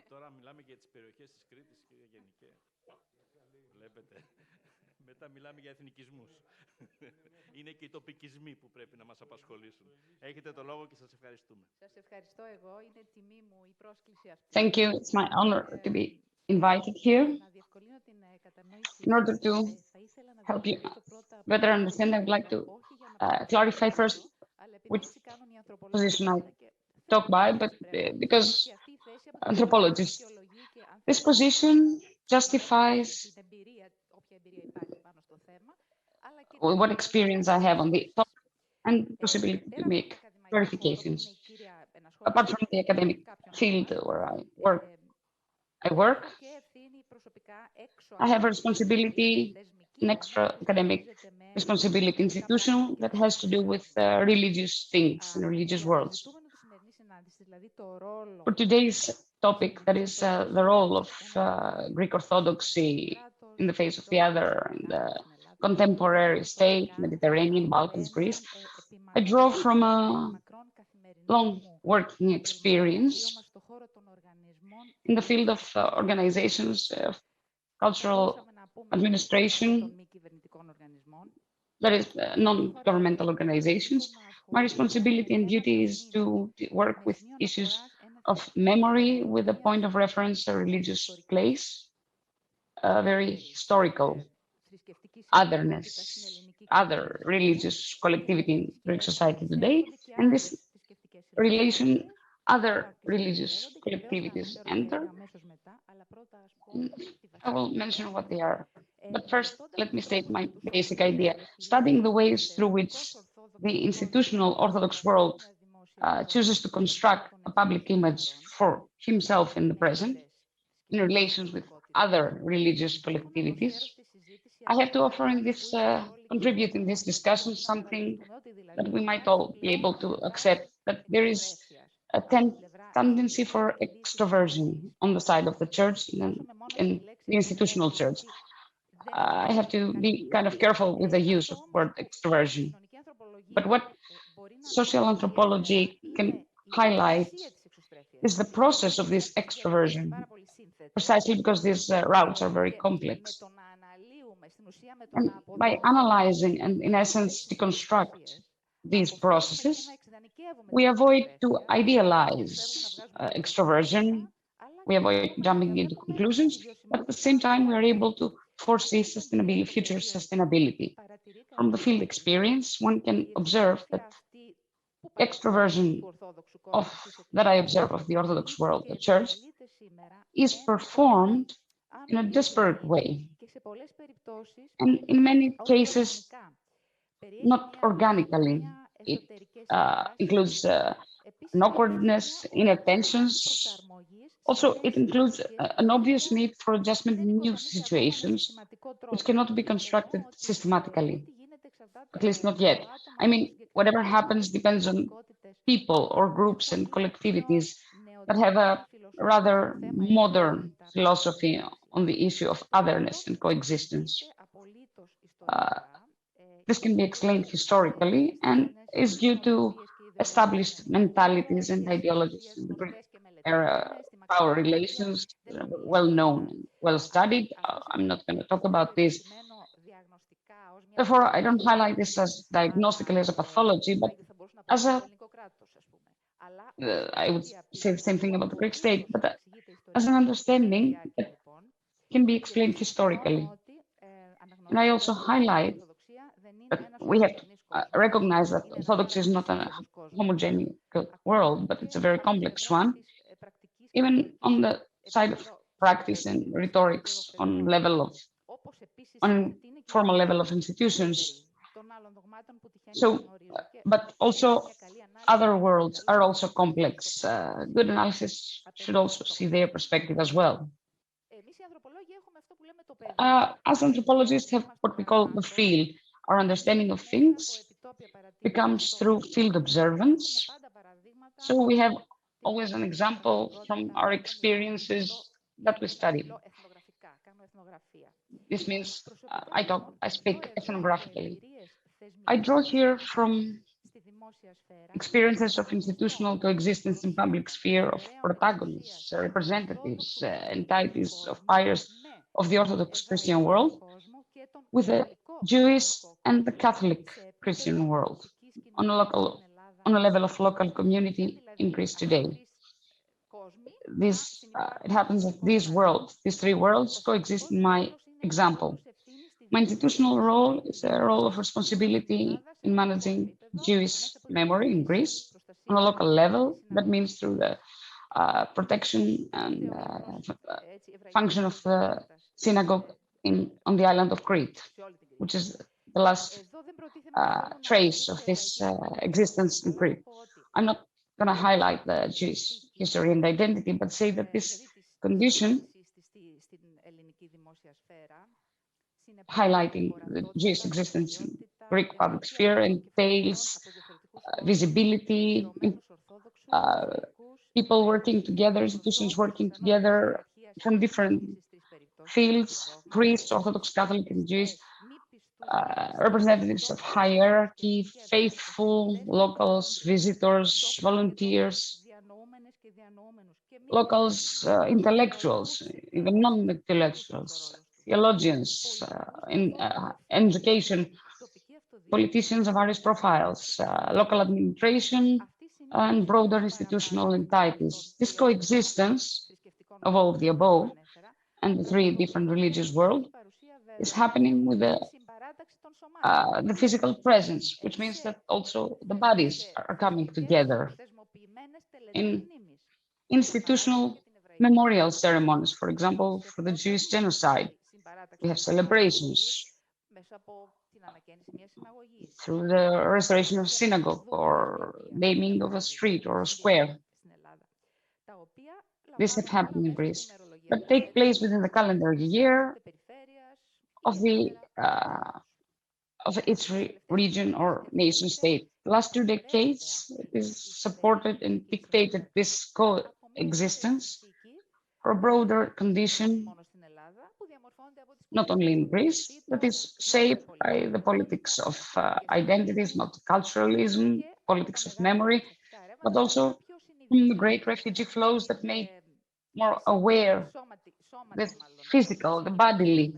Τώρα μιλάμε για τις περιοχές της Κρήτης, κύριε Γενικέ. Βλέπετε. Μετά μιλάμε για εθνικισμούς. Είναι και οι τοπικισμοί που πρέπει να μας απασχολήσουν. Έχετε το λόγο και σας ευχαριστούμε. Σας ευχαριστώ εγώ. Είναι τιμή μου η πρόσκληση αυτή. Thank you. It's my honor to be invited here. In order to help you better understand, I would like to clarify first which position I talk by, but because anthropologists, this position justifies what experience I have on the topic and possibility to make verifications. Apart from the academic field where I work, I have a responsibility, an extra academic responsibility institutional that has to do with religious things and religious worlds. For today's topic, that is the role of Greek Orthodoxy in the face of the other, and the contemporary state, Mediterranean, Balkans, Greece, I draw from a long working experience in the field of organizations, of cultural administration, that is non-governmental organizations. My responsibility and duty is to work with issues of memory with a point of reference, a religious place, a very historical otherness, other religious collectivity in Greek society today, and this relation, other religious collectivities enter. I will mention what they are. But first, let me state my basic idea. Studying the ways through which the institutional Orthodox world chooses to construct a public image for himself in the present, in relations with other religious collectivities, I have to offer in this, contribute in this discussion something that we might all be able to accept, that there is a tendency for extroversion on the side of the church and the institutional church. I have to be kind of careful with the use of the word extroversion. But what social anthropology can highlight is the process of this extroversion, precisely because these routes are very complex. And by analyzing and, in essence, deconstruct these processes, we avoid to idealize extroversion, we avoid jumping into conclusions, but at the same time, we are able to foresee sustainability, future sustainability. from the field experience, one can observe that extroversion that I observe of the Orthodox world, the Church, is performed in a disparate way, and in many cases, not organically. It includes an awkwardness, inattentions. Also, it includes an obvious need for adjustment in new situations, which cannot be constructed systematically, at least not yet. I mean, whatever happens depends on people or groups and collectivities that have a rather modern philosophy on the issue of otherness and coexistence. This can be explained historically and is due to established mentalities and ideologies in the Greek era. Power relations well known and well studied. I'm not going to talk about this. Therefore, I don't highlight this as diagnostically as a pathology, but as a, I would say the same thing about the Greek state, but as an understanding that can be explained historically. And I also highlight that we have to recognize that Orthodoxy is not a homogeneous world, but it's a very complex one. Even on the side of practice and rhetorics on formal level of institutions. So, but also other worlds are also complex. Good analysis should also see their perspective as well. As anthropologists have what we call the field. Our understanding of things becomes through field observance. So we have always an example from our experiences that we study. This means I speak ethnographically. I draw here from experiences of institutional coexistence in public sphere of protagonists, representatives, entities of buyers of the Orthodox Christian world with the Jewish and the Catholic Christian world on a level of local community in Greece today. It happens that these three worlds coexist in my example. My institutional role is a role of responsibility in managing Jewish memory in Greece on a local level. That means through the protection and function of the synagogue on the island of Crete, which is the last trace of this existence in Crete. I'm not going to highlight the Jewish history and identity, but say that this condition, highlighting the Jewish existence in Greek public sphere, entails visibility, people working together, institutions working together from different fields, priests, Orthodox, Catholic, and Jewish, representatives of hierarchy, faithful, locals, visitors, volunteers, locals, intellectuals, even non-intellectuals, theologians, in education, politicians of various profiles, local administration, and broader institutional entities. This coexistence of all of the above and the three different religious worlds is happening with the physical presence, which means that also the bodies are coming together in institutional memorial ceremonies. For example, for the Jewish genocide, we have celebrations through the restoration of a synagogue or naming of a street or a square. This has happened in Greece, but take place within the calendar year of its region or nation state. The last 2 decades, it is supported and dictated this coexistence for a broader condition, not only in Greece, that is shaped by the politics of identities, multiculturalism, politics of memory, but also from the great refugee flows that made more aware the physical, the bodily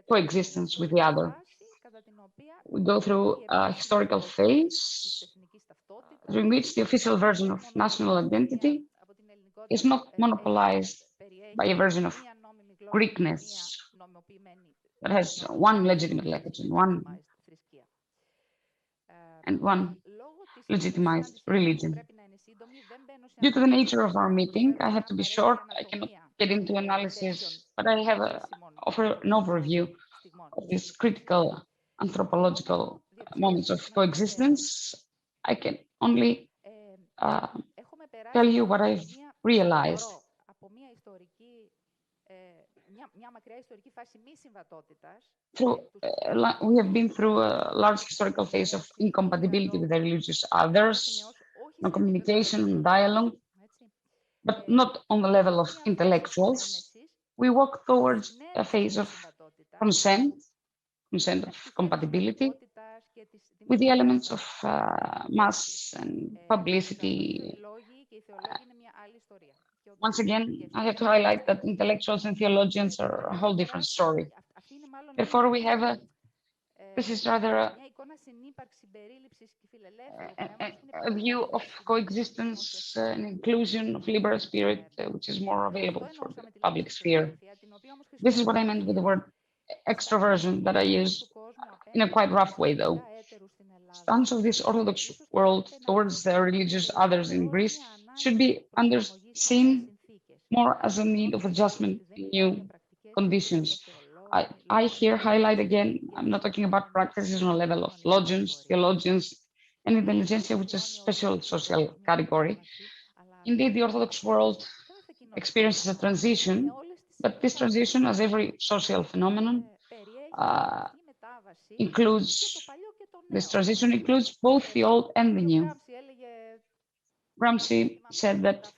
coexistence with the other. We go through a historical phase during which the official version of national identity is not monopolized by a version of Greekness that has one legitimate religion, one legitimized religion. Due to the nature of our meeting, I have to be short. I cannot get into analysis, but I have offer an overview of these critical anthropological moments of coexistence. I can only tell you what I've realized. We have been through a large historical phase of incompatibility with the religious others, no communication, dialogue, but not on the level of intellectuals. We walk towards a phase of consent of compatibility with the elements of mass and publicity. Once again, I have to highlight that intellectuals and theologians are a whole different story. Therefore, we have this is rather a view of coexistence and inclusion of liberal spirit, which is more available for the public sphere. This is what I meant with the word extroversion that I use in a quite rough way, though. Stance of this Orthodox world towards the religious others in Greece should be seen more as a need of adjustment in new conditions. I here highlight again, I'm not talking about practices on a level of logians, theologians, and intelligentsia, which is a special social category. Indeed, the Orthodox world experiences a transition, but this transition, as every social phenomenon, this transition includes both the old and the new. Gramsci said that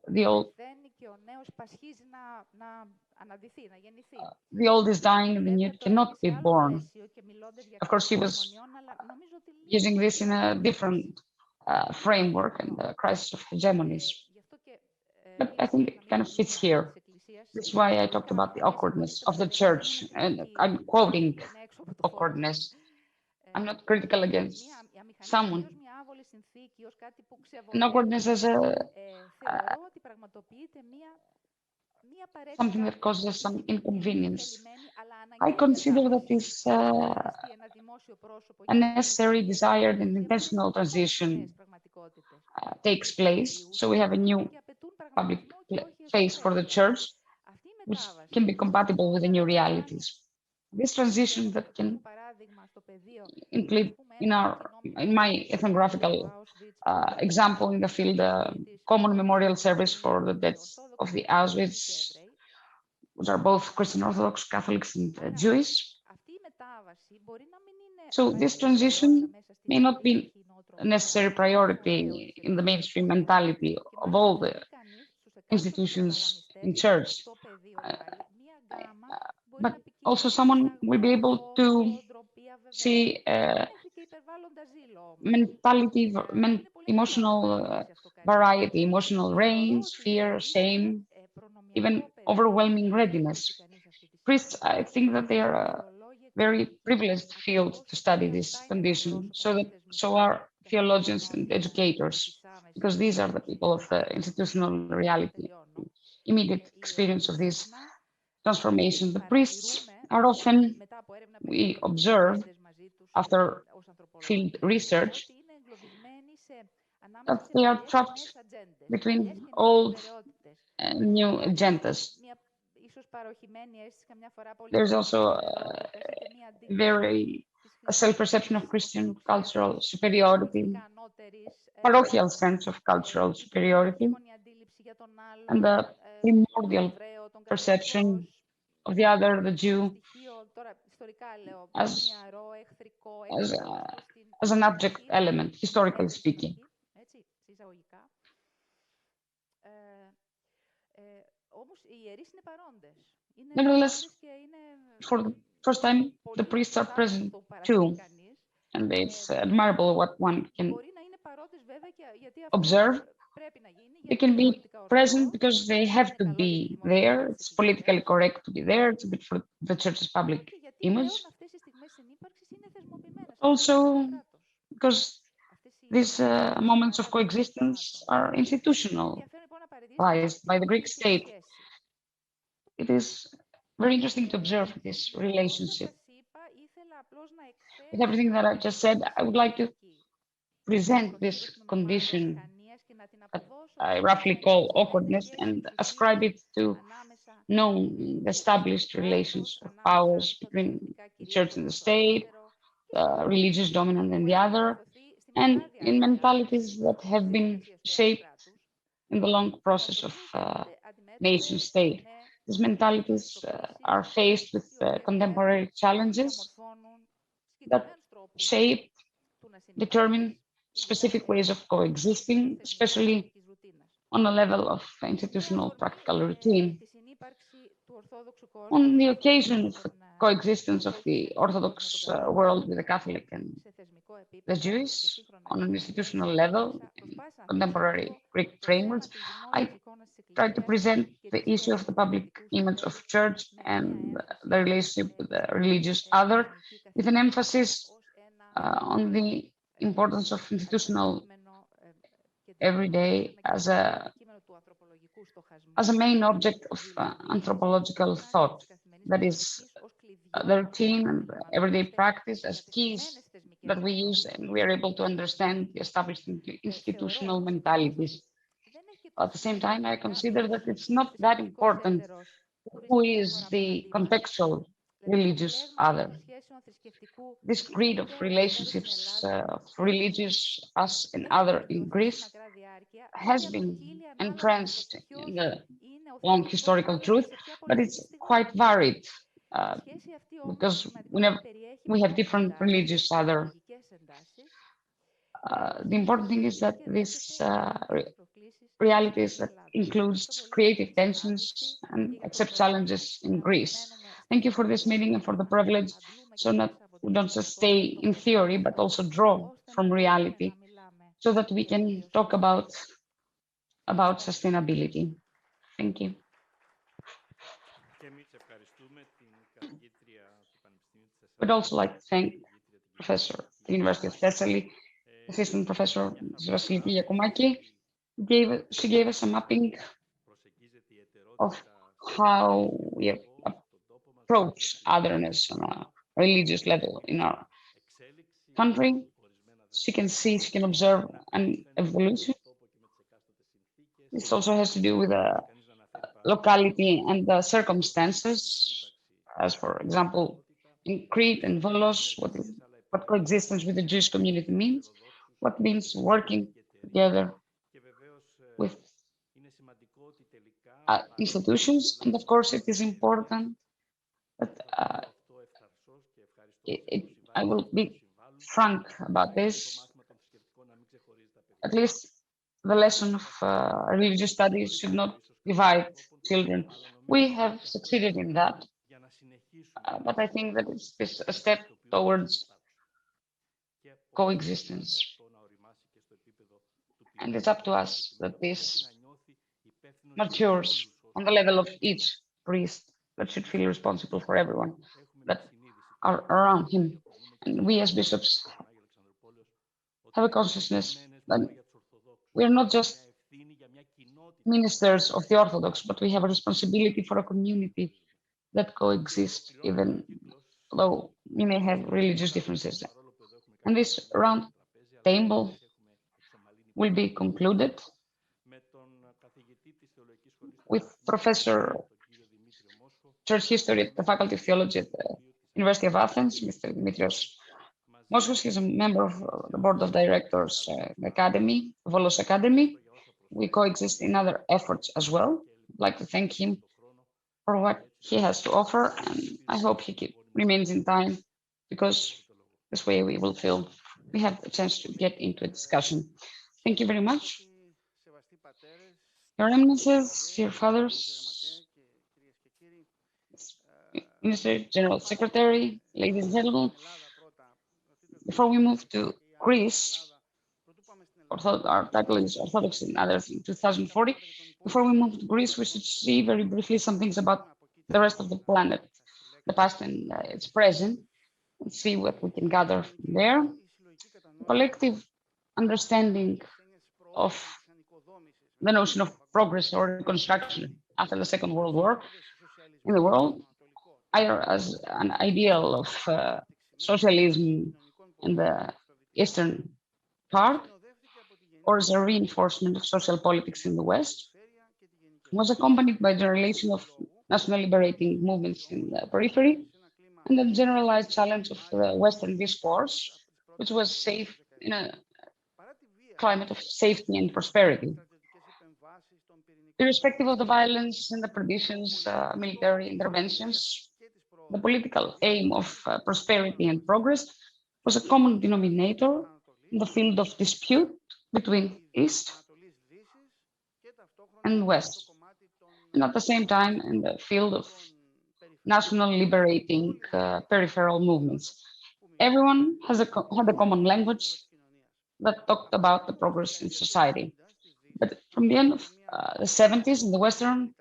the old is dying and the new cannot be born. Of course, he was using this in a different framework and the crisis of hegemonies. But I think it kind of fits here. That's why I talked about the awkwardness of the church, and I'm quoting awkwardness. I'm not critical against someone. And awkwardness as something that causes some inconvenience. I consider that this a necessary, desired, and intentional transition takes place. So we have a new public face for the church, which can be compatible with the new realities. This transition that can include in my ethnographical example in the field, common memorial service for the deaths of the Auschwitz, which are both Christian Orthodox, Catholics, and Jewish. So this transition may not be a necessary priority in the mainstream mentality of all the institutions in church. But also someone will be able to see mentality, emotional variety, emotional range, fear, shame, even overwhelming readiness. Priests, I think that they are a very privileged field to study this condition, so are theologians and educators, because these are the people of the institutional reality, immediate experience of this transformation. The priests are often, we observe after field research, that they are trapped between old and new agendas. There's also a self-perception of Christian cultural superiority, parochial sense of cultural superiority, and the primordial perception of the other, the Jew, as an abject element, historically speaking. Nevertheless, for the first time, the priests are present too, and it's admirable what one can observe. They can be present because they have to be there. It's politically correct to be there. It's good for the church's public image. Also, because these moments of coexistence are institutionalized by the Greek state. it is very interesting to observe this relationship. With everything that I just said, I would like to present this condition that I roughly call awkwardness and ascribe it to known established relations of powers between the church and the state, religious dominant and the other, and in mentalities that have been shaped in the long process of nation state. These mentalities are faced with contemporary challenges that shape, determine specific ways of coexisting, especially on a level of institutional practical routine. On the occasion of the coexistence of the Orthodox world with the Catholic and the Jewish on an institutional level in contemporary Greek frameworks, I tried to present the issue of the public image of church and the relationship with the religious other, with an emphasis on the importance of institutional everyday as a main object of anthropological thought, that is the routine and the everyday practice as keys that we use and we are able to understand the established institutional mentalities. At the same time, I consider that it's not that important who is the contextual religious other. This grid of relationships of religious us and other in Greece has been entrenched in the long historical truth, but it's quite varied because we have different religious other. The important thing is that this realities that includes creative tensions and accept challenges in Greece. Thank you for this meeting and for the privilege, so that we don't just stay in theory, but also draw from reality, so that we can talk about sustainability. Thank you. We'd also like to thank Professor at the University of Thessaly, Assistant Professor Vassiliki Yakoumaki. She gave us a mapping of how we approach otherness on a religious level in our country. She can observe an evolution. This also has to do with the locality and the circumstances, as for example, in Crete and Volos, what coexistence with the Jewish community means, what means working together with institutions, and of course it is important that I will be frank about this. At least the lesson of religious studies should not divide children. We have succeeded in that, but I think that it's a step towards coexistence. And it's up to us that this matures on the level of each priest that should feel responsible for everyone that are around him. And we as bishops have a consciousness that we are not just ministers of the Orthodox, but we have a responsibility for a community that coexists, even though we may have religious differences. And this round table will be concluded with Professor Church History at the Faculty of Theology at the University of Athens, Mr. Dimitrios. Moschos is a member of the Board of Directors Academy, Volos Academy. We coexist in other efforts as well. I'd like to thank him for what he has to offer, and I hope he remains in time, because this way we will feel we have a chance to get into a discussion. Thank you very much. Your Eminences, your fathers, Minister, General Secretary, ladies and gentlemen, before we move to Greece, our title is Orthodoxy and Others in 2040. Before we move to Greece, we should see very briefly some things about the rest of the planet, the past and its present, and see what we can gather from there. The collective understanding of the notion of progress or reconstruction after the Second World War in the world, either as an ideal of socialism in the eastern part, or as a reinforcement of social politics in the West, was accompanied by the relation of national liberating movements in the periphery and the generalized challenge of the Western discourse, which was safe in a climate of safety and prosperity. Irrespective of the violence and the traditions, military interventions, the political aim of prosperity and progress was a common denominator in the field of dispute between East and West, and at the same time in the field of national liberating peripheral movements. Everyone had a common language that talked about the progress in society. But from the end of the 70s in the Western,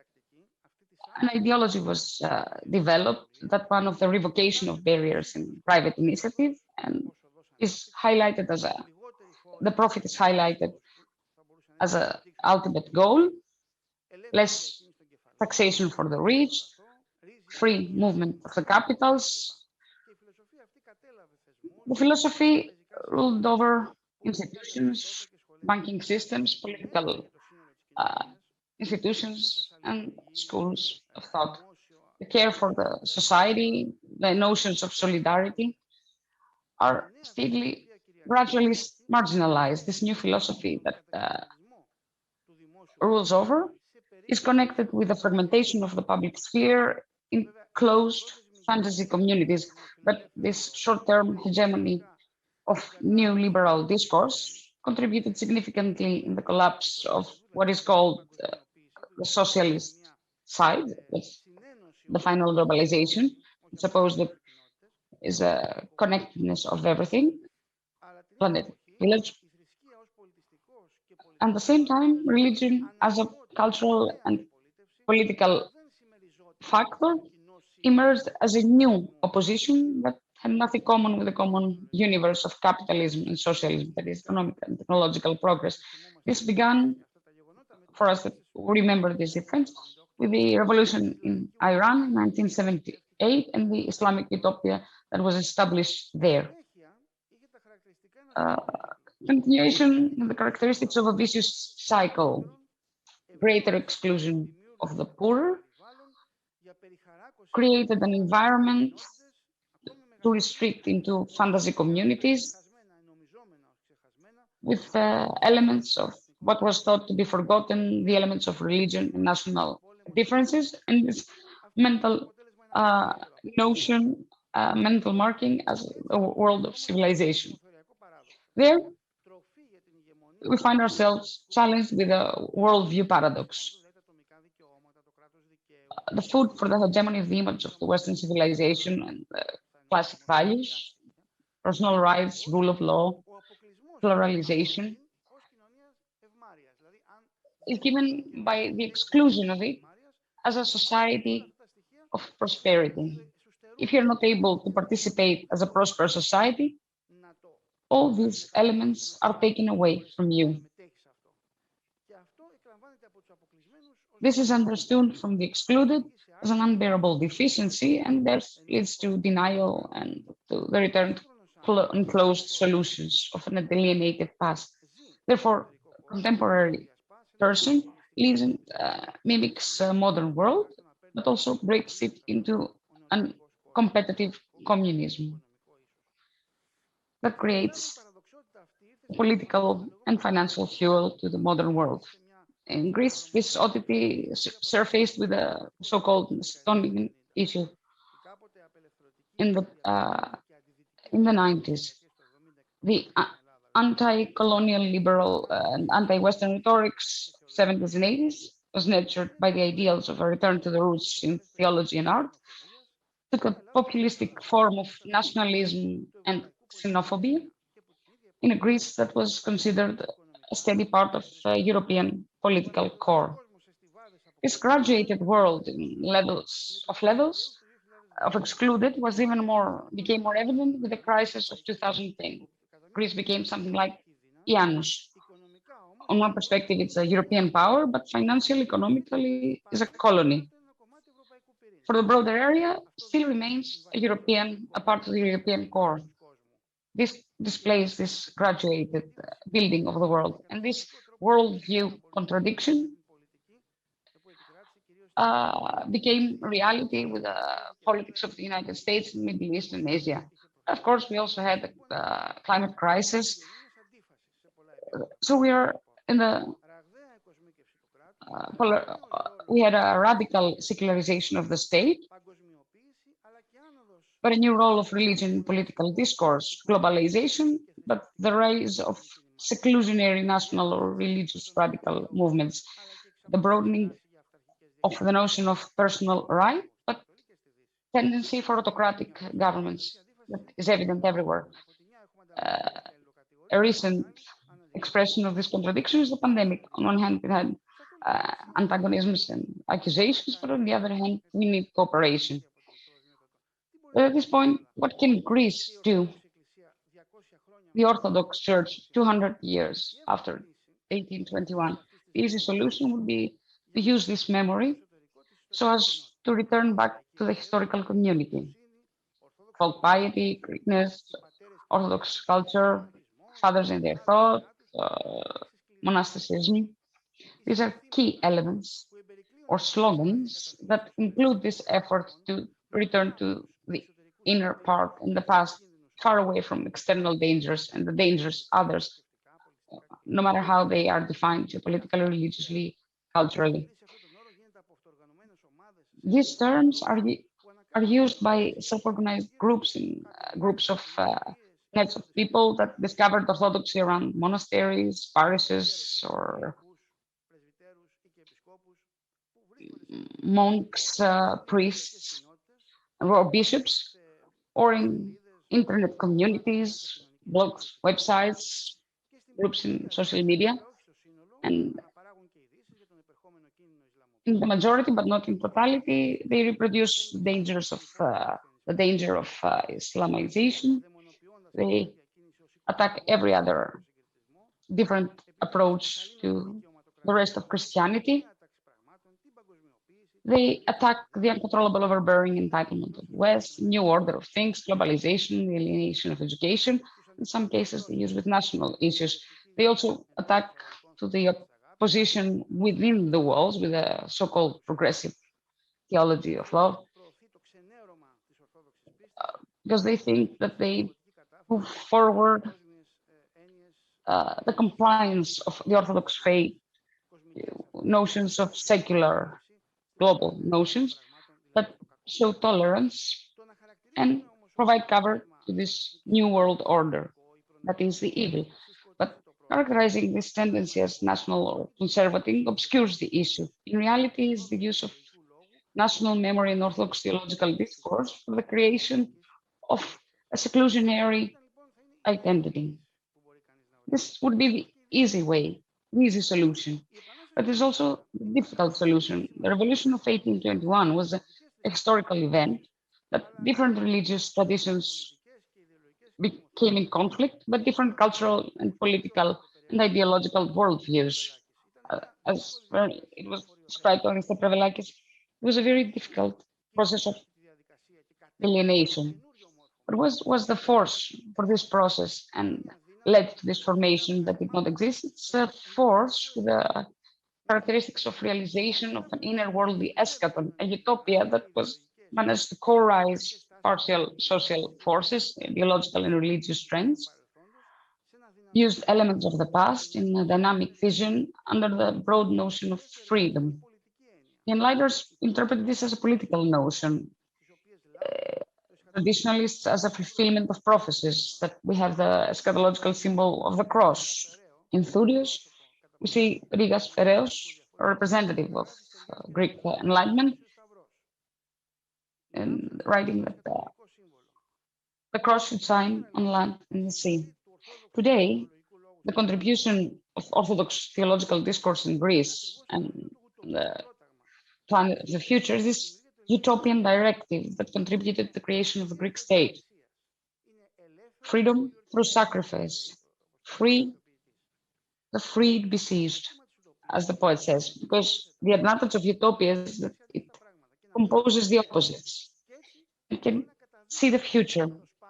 an ideology was developed, that one of the revocation of barriers in private initiative, and is highlighted as the profit is highlighted as a ultimate goal, less taxation for the rich, free movement of the capitals. The philosophy ruled over institutions, banking systems, political institutions, and schools of thought. The care for the society, the notions of solidarity are steadily, gradually marginalized. This new philosophy that rules over is connected with the fragmentation of the public sphere in closed fantasy communities. But this short-term hegemony of neoliberal discourse contributed significantly in the collapse of what is called the socialist side, the final globalization. Suppose that is a connectedness of everything, planet, village. At the same time, religion as a cultural and political factor emerged as a new opposition that had nothing common with the common universe of capitalism and socialism, that is economic and technological progress. This began, for us to remember this event, with the revolution in Iran in 1978 and the Islamic utopia that was established there. Continuation and the characteristics of a vicious cycle, greater exclusion of the poor, created an environment to restrict into fantasy communities with elements of what was thought to be forgotten, the elements of religion and national differences, and this mental notion, mental marking as a world of civilization. There, we find ourselves challenged with a worldview paradox. The food for the hegemony of the image of the Western civilization and classic values, personal rights, rule of law, pluralization, is given by the exclusion of it as a society of prosperity. If you're not able to participate as a prosperous society, all these elements are taken away from you. This is understood from the excluded as an unbearable deficiency, and this leads to denial and to the return to enclosed solutions of an alienated past. Therefore, a contemporary person lives and mimics a modern world, but also breaks it into a competitive communism that creates political and financial fuel to the modern world. In Greece, this oddity surfaced with the so-called Macedonian issue in the 90s. The anti-colonial liberal and anti-Western rhetorics of 70s and 80s was nurtured by the ideals of a return to the roots in theology and art, took a populistic form of nationalism and xenophobia in a Greece that was considered a steady part of European political core. This graduated world in levels of excluded became more evident with the crisis of 2010. Greece became something like Janus. On one perspective, it's a European power, but financially, economically, is a colony. for the broader area still remains a part of the European core. This displays this graduated building of the world, and this worldview contradiction became reality with the politics of the United States, Middle East, and Asia. Of course, we also had the climate crisis. So we are in the we had a radical secularization of the state, but a new role of religion in political discourse, globalization, but the rise of seclusionary national or religious radical movements, the broadening of the notion of personal right, but tendency for autocratic governments that is evident everywhere. A recent expression of this contradiction is the pandemic. On one hand, we had antagonisms and accusations, but on the other hand, we need cooperation. But at this point, what can Greece do? The Orthodox Church, 200 years after 1821, the easy solution would be to use this memory so as to return back to the historical community, called piety, Greekness, Orthodox culture, fathers in their thought, monasticism. These are key elements or slogans that include this effort to return to the inner part in the past, far away from external dangers and the dangers others, no matter how they are defined geopolitically, religiously, culturally. These terms are used by self-organized groups in groups of nets of people that discovered orthodoxy around monasteries, parishes, or monks, priests, or bishops, or in internet communities, blogs, websites, groups in social media, and in the majority, but not in totality, they reproduce dangers of the danger of Islamization. They attack every other different approach to the rest of Christianity. They attack the uncontrollable overbearing entitlement of the West, new order of things, globalization, the alienation of education. In some cases, they use with national issues. They also attack to the opposition within the walls with a so-called progressive theology of love, because they think that they move forward the compliance of the Orthodox faith, notions of secular global notions that show tolerance and provide cover to this new world order that is the evil. But characterizing this tendency as national or conservative obscures the issue. In reality, is the use of national memory in Orthodox theological discourse for the creation of a seclusionary identity. This would be the easy way, the easy solution. But there's also the difficult solution. The revolution of 1821 was a historical event that different religious traditions became in conflict, but different cultural and political and ideological worldviews. As it was described by Mr. Prevelakis, it was a very difficult process of alienation. But was the force for this process and led to this formation that did not exist? It's a force with the characteristics of realization of an inner worldly eschaton, a utopia that was managed to co-rise partial social forces, ideological and religious trends, used elements of the past in a dynamic vision under the broad notion of freedom. The Enlighters interpret this as a political notion, traditionalists as a fulfillment of prophecies, that we have the eschatological symbol of the cross. In Thurios, we see Rigas Phareos, a representative of Greek Enlightenment, and writing that the cross should shine on land and the sea. Today, the contribution of Orthodox theological discourse in Greece and the planet of the future is this utopian directive that contributed to the creation of the Greek state. Freedom through sacrifice, free, the freed besieged, as the poet says, because the advantage of utopia is that it composes the opposites. It can see the future,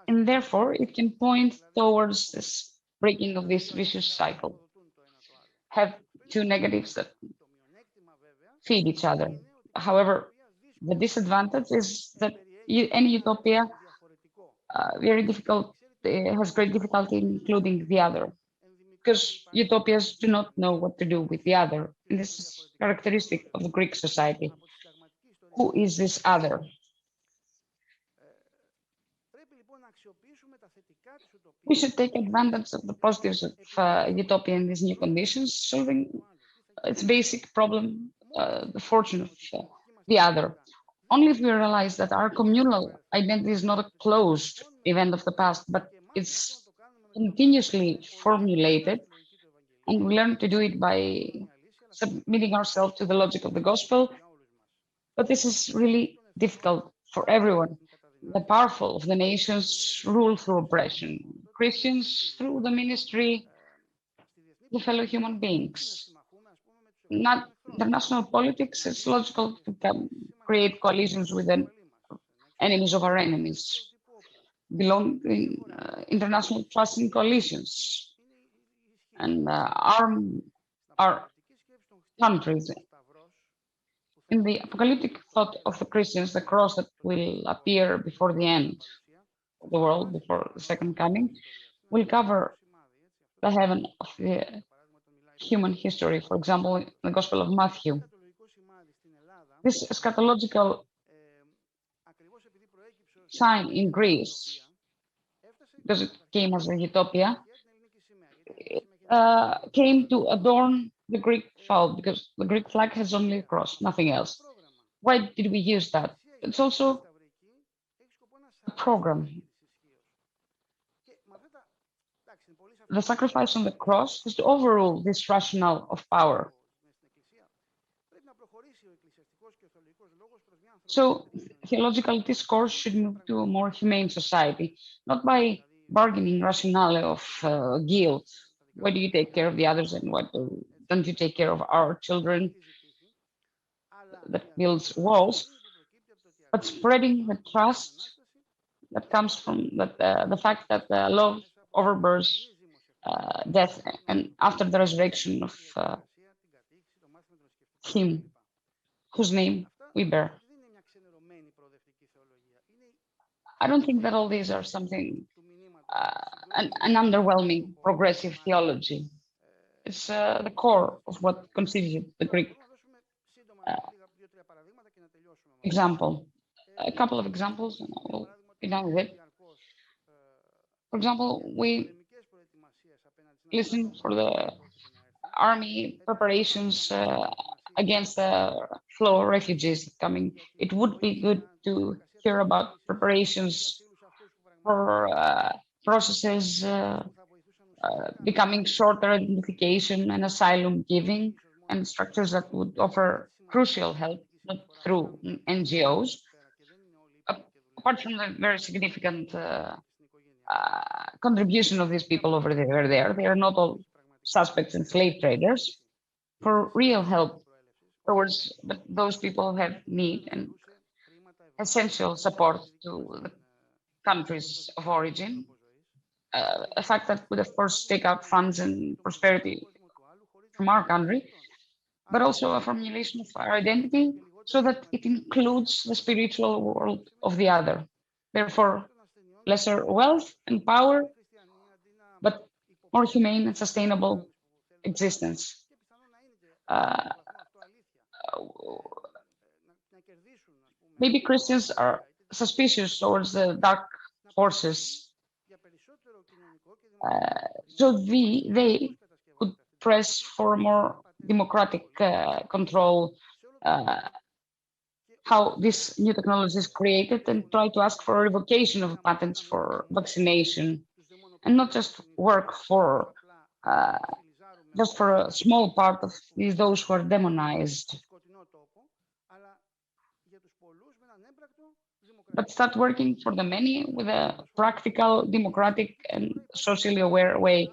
and therefore it can point towards this breaking of this vicious cycle. Have two negatives that feed each other. However, the disadvantage is that any utopia has great difficulty in including the other, because utopias do not know what to do with the other. And this is characteristic of the Greek society. Who is this other? We should take advantage of the positives of utopia in these new conditions, solving its basic problem, the fortune of the other. Only if we realize that our communal identity is not a closed event of the past, but it's continuously formulated, and we learn to do it by submitting ourselves to the logic of the gospel. But this is really difficult for everyone. The powerful of the nations rule through oppression, Christians through the ministry, the fellow human beings. Not international politics, it's logical to create coalitions with the enemies of our enemies, belonging international trust in coalitions, and arm our countries. In the apocalyptic thought of the Christians, the cross that will appear before the end of the world, before the second coming, will cover the heaven of the human history. For example, in the Gospel of Matthew, this eschatological sign in Greece, because it came as a utopia, came to adorn the Greek flag, because the Greek flag has only a cross, nothing else. Why did we use that? It's also a program. The sacrifice on the cross is to overrule this rationale of power. So theological discourse should move to a more humane society, not by bargaining rationale of guilt. Why do you take care of the others and why don't you take care of our children? That builds walls, but spreading the trust that comes from the fact that love overbears death, and after the resurrection of him whose name we bear. I don't think that all these are something, an underwhelming progressive theology. It's the core of what constitutes the Greek example. A couple of examples, and I will be done with it. For example, we listen for the army preparations against the flow of refugees coming. It would be good to hear about preparations for processes becoming shorter identification and asylum giving, and structures that would offer crucial help, not through NGOs. Apart from the very significant contribution of these people over there, they are not all suspects and slave traders. For real help towards those people who have need and essential support to the countries of origin. A fact that would, of course, take out funds and prosperity from our country, but also a formulation of our identity so that it includes the spiritual world of the other. Therefore, lesser wealth and power, but more humane and sustainable existence. Maybe Christians are suspicious towards the dark forces, so they could press for more democratic control, how this new technology is created, and try to ask for a revocation of patents for vaccination, and not just work for just for a small part of those who are demonized, but start working for the many with a practical, democratic, and socially aware way.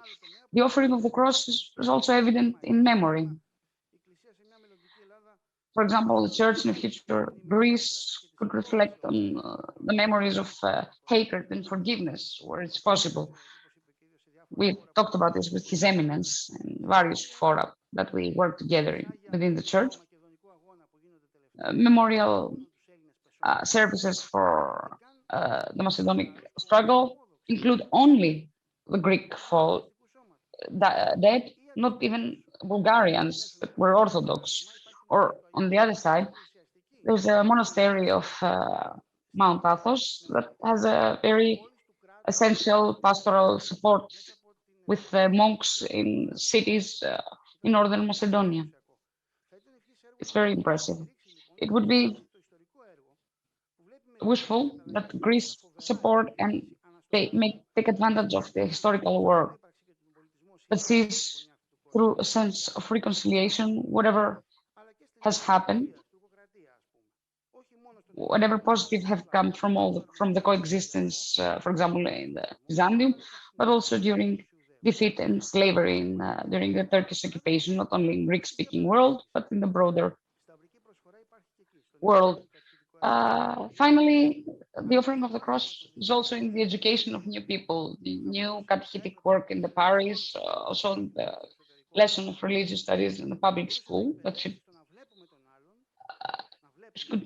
The offering of the cross is also evident in memory. For example, the church in the future Greece could reflect on the memories of hatred and forgiveness where it's possible. We talked about this with His Eminence and various fora that we work together within the church. Memorial services for the Macedonic struggle include only the Greek fall dead, not even Bulgarians that were Orthodox. Or on the other side, there's a monastery of Mount Athos that has a very essential pastoral support with monks in cities in northern Macedonia. It's very impressive. It would be wishful that Greece support and take advantage of the historical work that sees through a sense of reconciliation whatever has happened, whatever positive have come from the coexistence, for example, in the Byzantium, but also during defeat and slavery during the Turkish occupation, not only in Greek-speaking world, but in the broader world. Finally, the offering of the cross is also in the education of new people, the new catechetic work in the parish, also the lesson of religious studies in the public school that should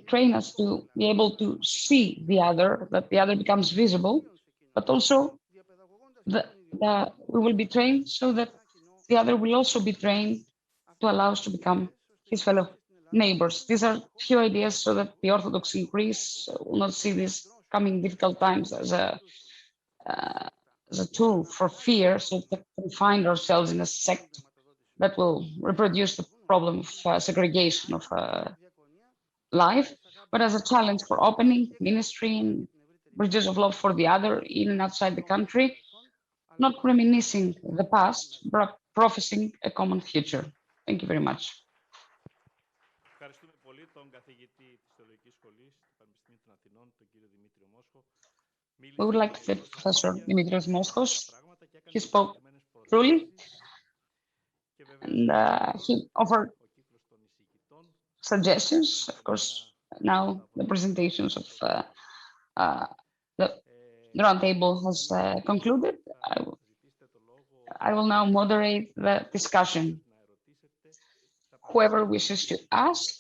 train us to be able to see the other, that the other becomes visible, but also we will be trained so that the other will also be trained to allow us to become his fellow neighbors. These are few ideas so that the Orthodox in Greece will not see these coming difficult times as a tool for fear, so that we find ourselves in a sect that will reproduce the problem of segregation of life, but as a challenge for opening ministry and bridges of love for the other in and outside the country, not reminiscing the past, but prophesying a common future. Thank you very much. Ευχαριστούμε πολύ τον καθηγητή της Θεολογικής Σχολής του Πανεπιστημίου των Αθηνών, τον κύριο Δημήτριο Μόσχο. We would like to thank Professor Dimitrios Moschos. He spoke truly, and he offered suggestions. Of course, now the presentations of the roundtable has concluded. I will now moderate the discussion. Whoever wishes to ask,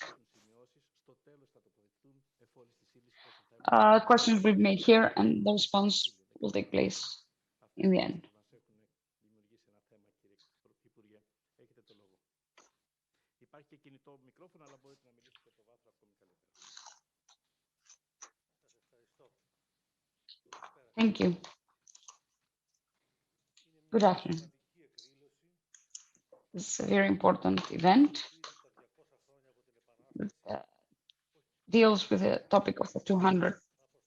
questions will be made here and the response will take place in the end. Thank you. Good afternoon. This is a very important event that deals with the topic of the 200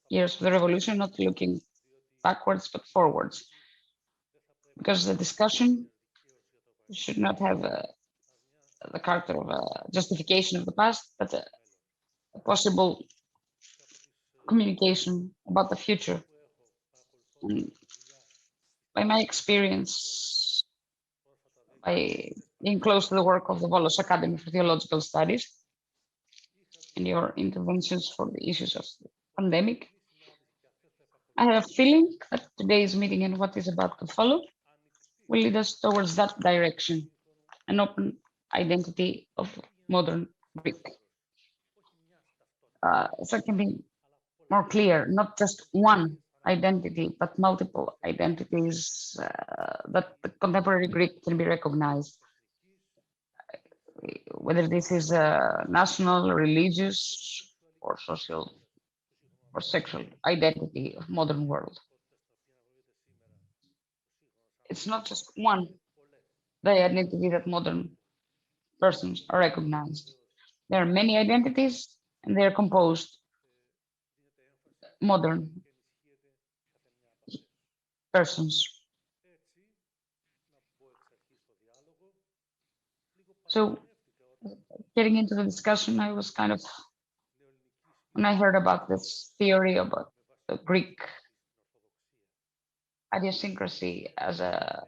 years of the revolution, not looking backwards but forwards, because the discussion should not have the character of a justification of the past, but a possible communication about the future. And by my experience, by being close to the work of the Volos Academy for Theological Studies and your interventions for the issues of the pandemic, I have a feeling that today's meeting and what is about to follow will lead us towards that direction, an open identity of modern Greek. So it can be more clear, not just one identity, but multiple identities that the contemporary Greek can be recognized. Whether this is a national, religious, or social, or sexual identity of modern world. It's not just one, the identity that modern persons are recognized. There are many identities and they are composed modern persons. So getting into the discussion, I was kind of, when I heard about this theory about the Greek idiosyncrasy as a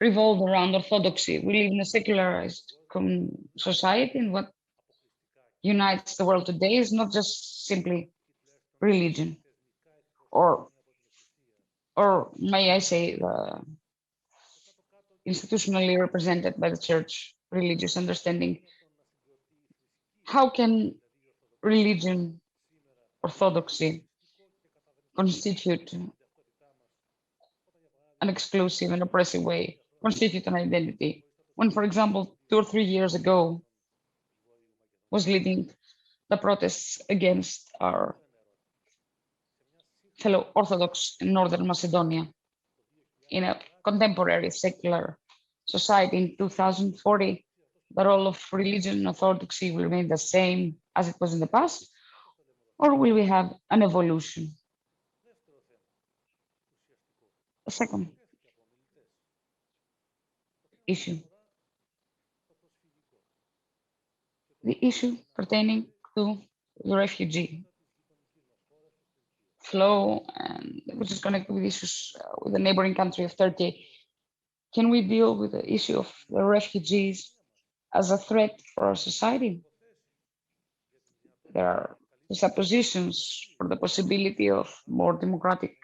revolved around orthodoxy, we live in a secularized society and what unites the world today is not just simply religion, or may I say, institutionally represented by the church religious understanding. How can religion, orthodoxy, constitute an exclusive and oppressive way, constitute an identity, when, for example, 2 or 3 years ago was leading the protests against our fellow Orthodox in Northern Macedonia in a contemporary secular society in 2040? The role of religion and orthodoxy will remain the same as it was in the past, or will we have an evolution? The second issue, the issue pertaining to the refugee flow, and which is connected with issues with the neighboring country of Turkey. Can we deal with the issue of the refugees as a threat for our society? There are suppositions for the possibility of more democratic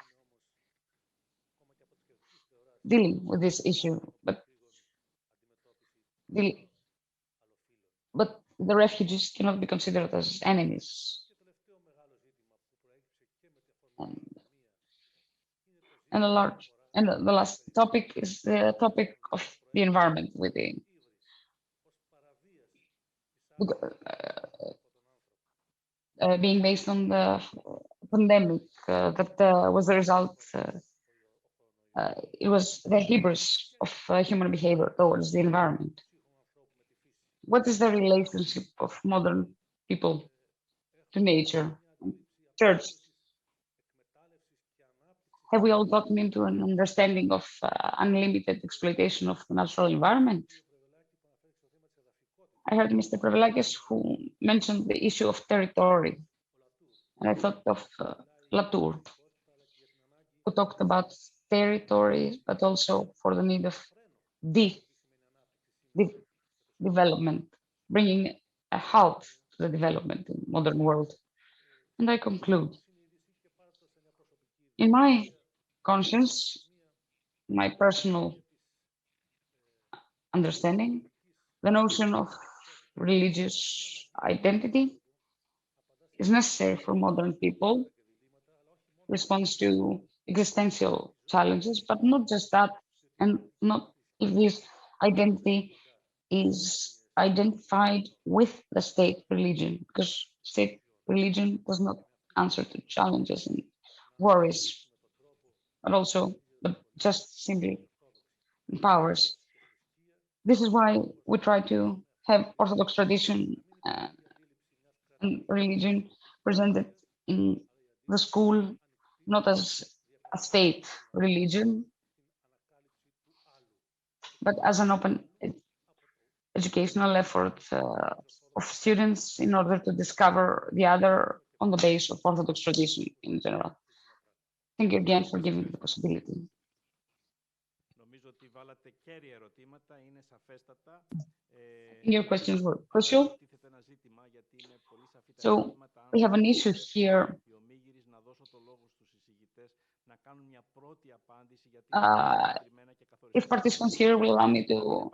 dealing with this issue, but the refugees cannot be considered as enemies. And the last topic is the topic of the environment, with being based on the pandemic that was the result. It was the hubris of human behavior towards the environment. What is the relationship of modern people to nature? Church, have we all gotten into an understanding of unlimited exploitation of the natural environment? I heard Mr. Prevelakis, who mentioned the issue of territory, and I thought of Latour, who talked about territory, but also for the need of development, bringing a halt to the development in the modern world. And I conclude, in my conscience, my personal understanding, the notion of religious identity is necessary for modern people, responds to existential challenges, but not just that, and not if this identity is identified with the state religion, because state religion does not answer to challenges and worries, but just simply empowers. This is why we try to have Orthodox tradition and religion presented in the school, not as a state religion, but as an open educational effort of students in order to discover the other on the base of Orthodox tradition in general. Thank you again for giving me the possibility. Your questions were crucial. So we have an issue here. If participants here will allow me to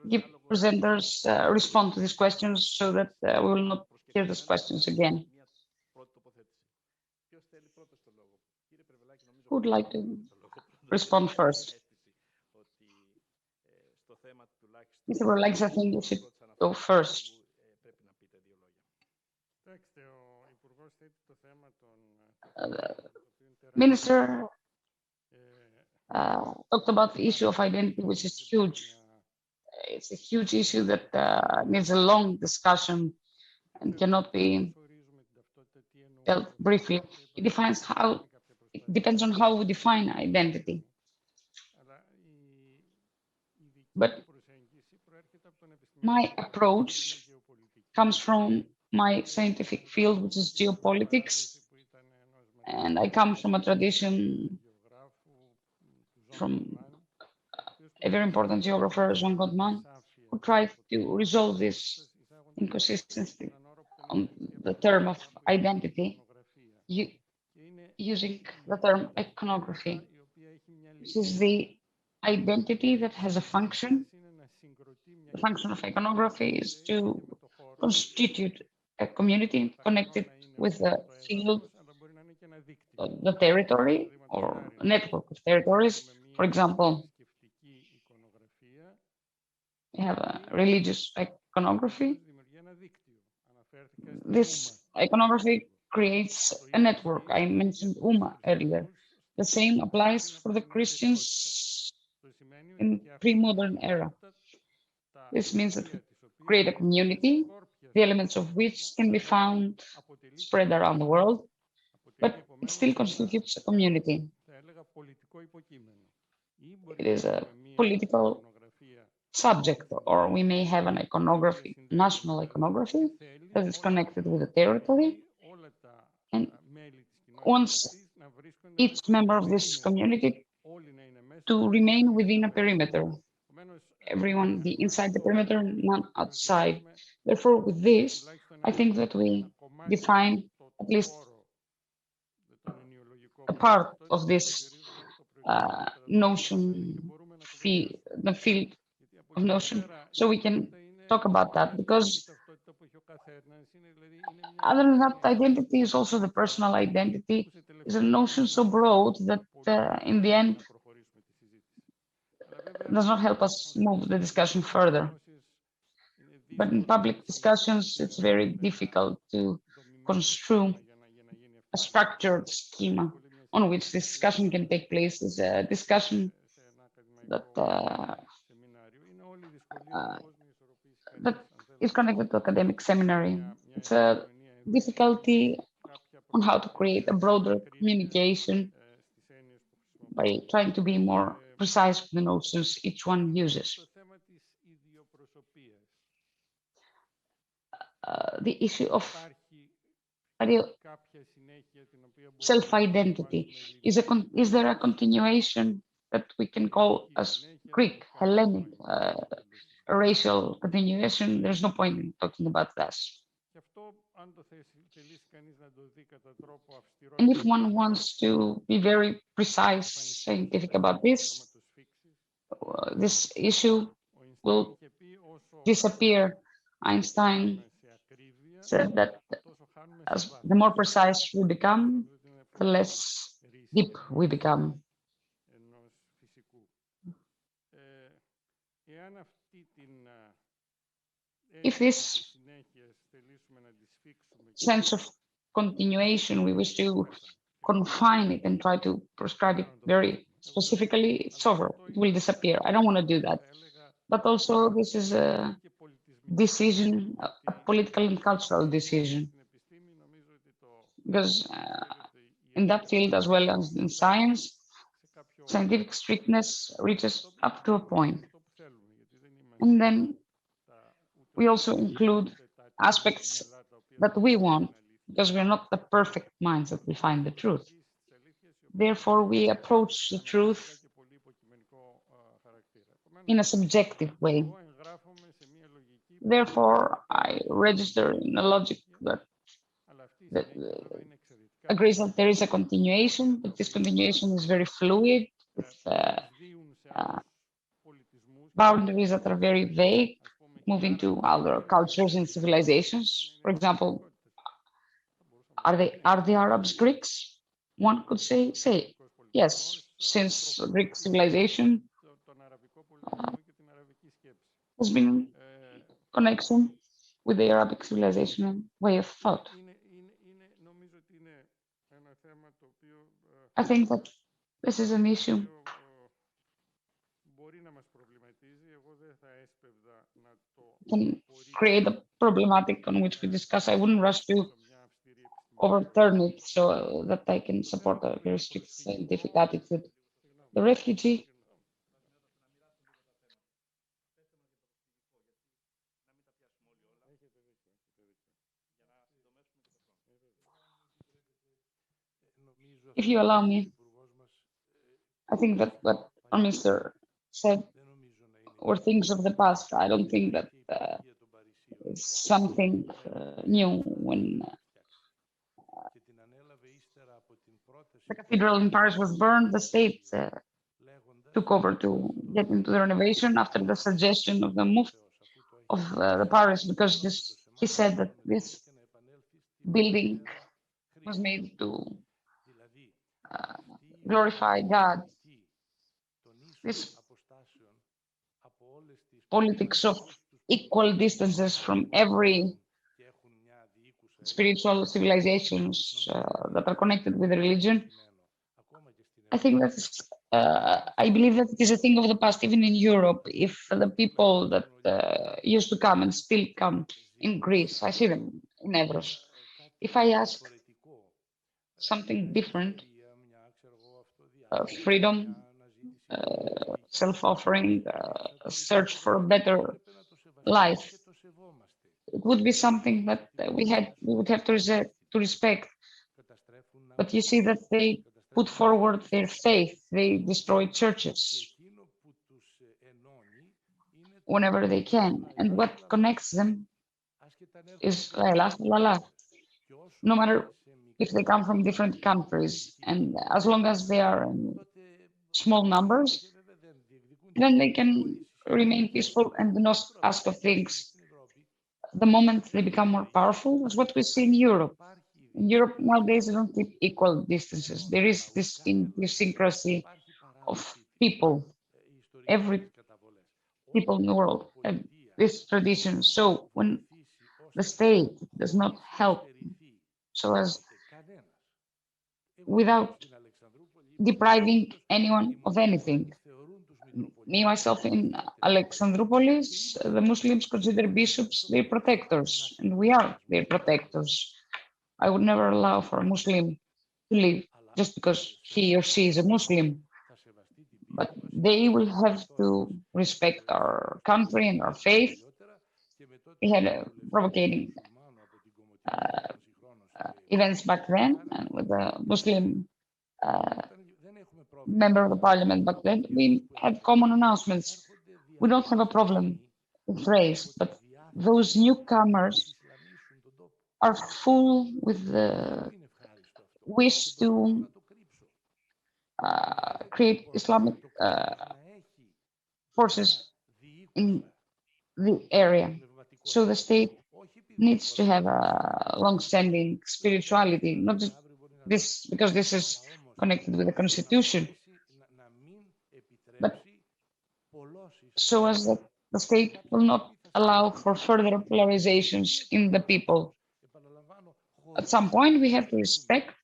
give presenters respond to these questions, so that we will not hear these questions again. Who would like to respond first? Mr. Prevelakis, I think you should go first. Minister talked about the issue of identity, which is huge. It's a huge issue that needs a long discussion and cannot be dealt briefly. It depends on how we define identity. But my approach comes from my scientific field, which is geopolitics. And I come from a tradition from a very important geographer, Jean Godman, who tried to resolve this inconsistency on the term of identity using the term iconography, which is the identity that has a function. The function of iconography is to constitute a community connected with the field, the territory, or a network of territories. For example, we have a religious iconography. This iconography creates a network. I mentioned UMA earlier. The same applies for the Christians in pre-modern era. This means that we create a community, the elements of which can be found spread around the world, but it still constitutes a community. It is a political subject, or we may have an iconography, national iconography, that is connected with the territory. And wants each member of this community to remain within a perimeter. Everyone be inside the perimeter, none outside. Therefore, with this, I think that we define at least a part of this notion, the field of notion, so we can talk about that, because other than that, identity is also the personal identity, is a notion so broad that in the end does not help us move the discussion further. But in public discussions, it's very difficult to construe a structured schema on which this discussion can take place. It's a discussion that that is connected to academic seminary. It's a difficulty on how to create a broader communication by trying to be more precise with the notions each one uses. The issue of self-identity, is there a continuation that we can call as Greek, Hellenic, a racial continuation? There's no point in talking about this. And if one wants to be very precise, scientific about this, this issue will disappear. Einstein said that as the more precise we become, the less deep we become. If this sense of continuation, we wish to confine it and try to prescribe it very specifically, it's over. It will disappear. I don't want to do that. But also, this is a decision, a political and cultural decision. Because in that field, as well as in science, scientific strictness reaches up to a point. And then we also include aspects that we want, because we're not the perfect minds that will find the truth. Therefore, we approach the truth in a subjective way. Therefore, I register in a logic that agrees that there is a continuation, but this continuation is very fluid, with boundaries that are very vague, moving to other cultures and civilizations. For example, are the Arabs Greeks? One could say yes, since Greek civilization has been in connection with the Arabic civilization and way of thought. I think that this is an issue can create a problematic on which we discuss. I wouldn't rush to overturn it so that I can support a very strict scientific attitude. The refugee, if you allow me, I think that what our minister said were things of the past. I don't think that it's something new when the cathedral in Paris was burned. The state took over to get into the renovation after the suggestion of the Mufti of the Paris, because he said that this building was made to glorify God. This politics of equal distances from every spiritual civilizations that are connected with religion, I think that's, I believe that it is a thing of the past, even in Europe. If the people that used to come and still come in Greece, I see them in Evros. If I ask something different, freedom, self-offering, search for a better life, it would be something that we would have to respect. But you see that they put forward their faith, they destroy churches whenever they can, and what connects them is la ilaha illallah. No matter if they come from different countries, and as long as they are in small numbers, then they can remain peaceful and not ask of things. The moment they become more powerful is what we see in Europe. In Europe nowadays, they don't keep equal distances. There is this idiosyncrasy of people. Every people in the world have this tradition. So when the state does not help, so as without depriving anyone of anything. Me, myself, in Alexandroupolis, the Muslims consider bishops their protectors, and we are their protectors. I would never allow for a Muslim to live just because he or she is a Muslim. But they will have to respect our country and our faith. We had provocating events back then, and with the Muslim member of the parliament back then, we had common announcements. We don't have a problem with race, but those newcomers are full with the wish to create Islamic forces in the area. So the state needs to have a long-standing spirituality, not just this because this is connected with the constitution, but so as that the state will not allow for further polarizations in the people. At some point, we have to respect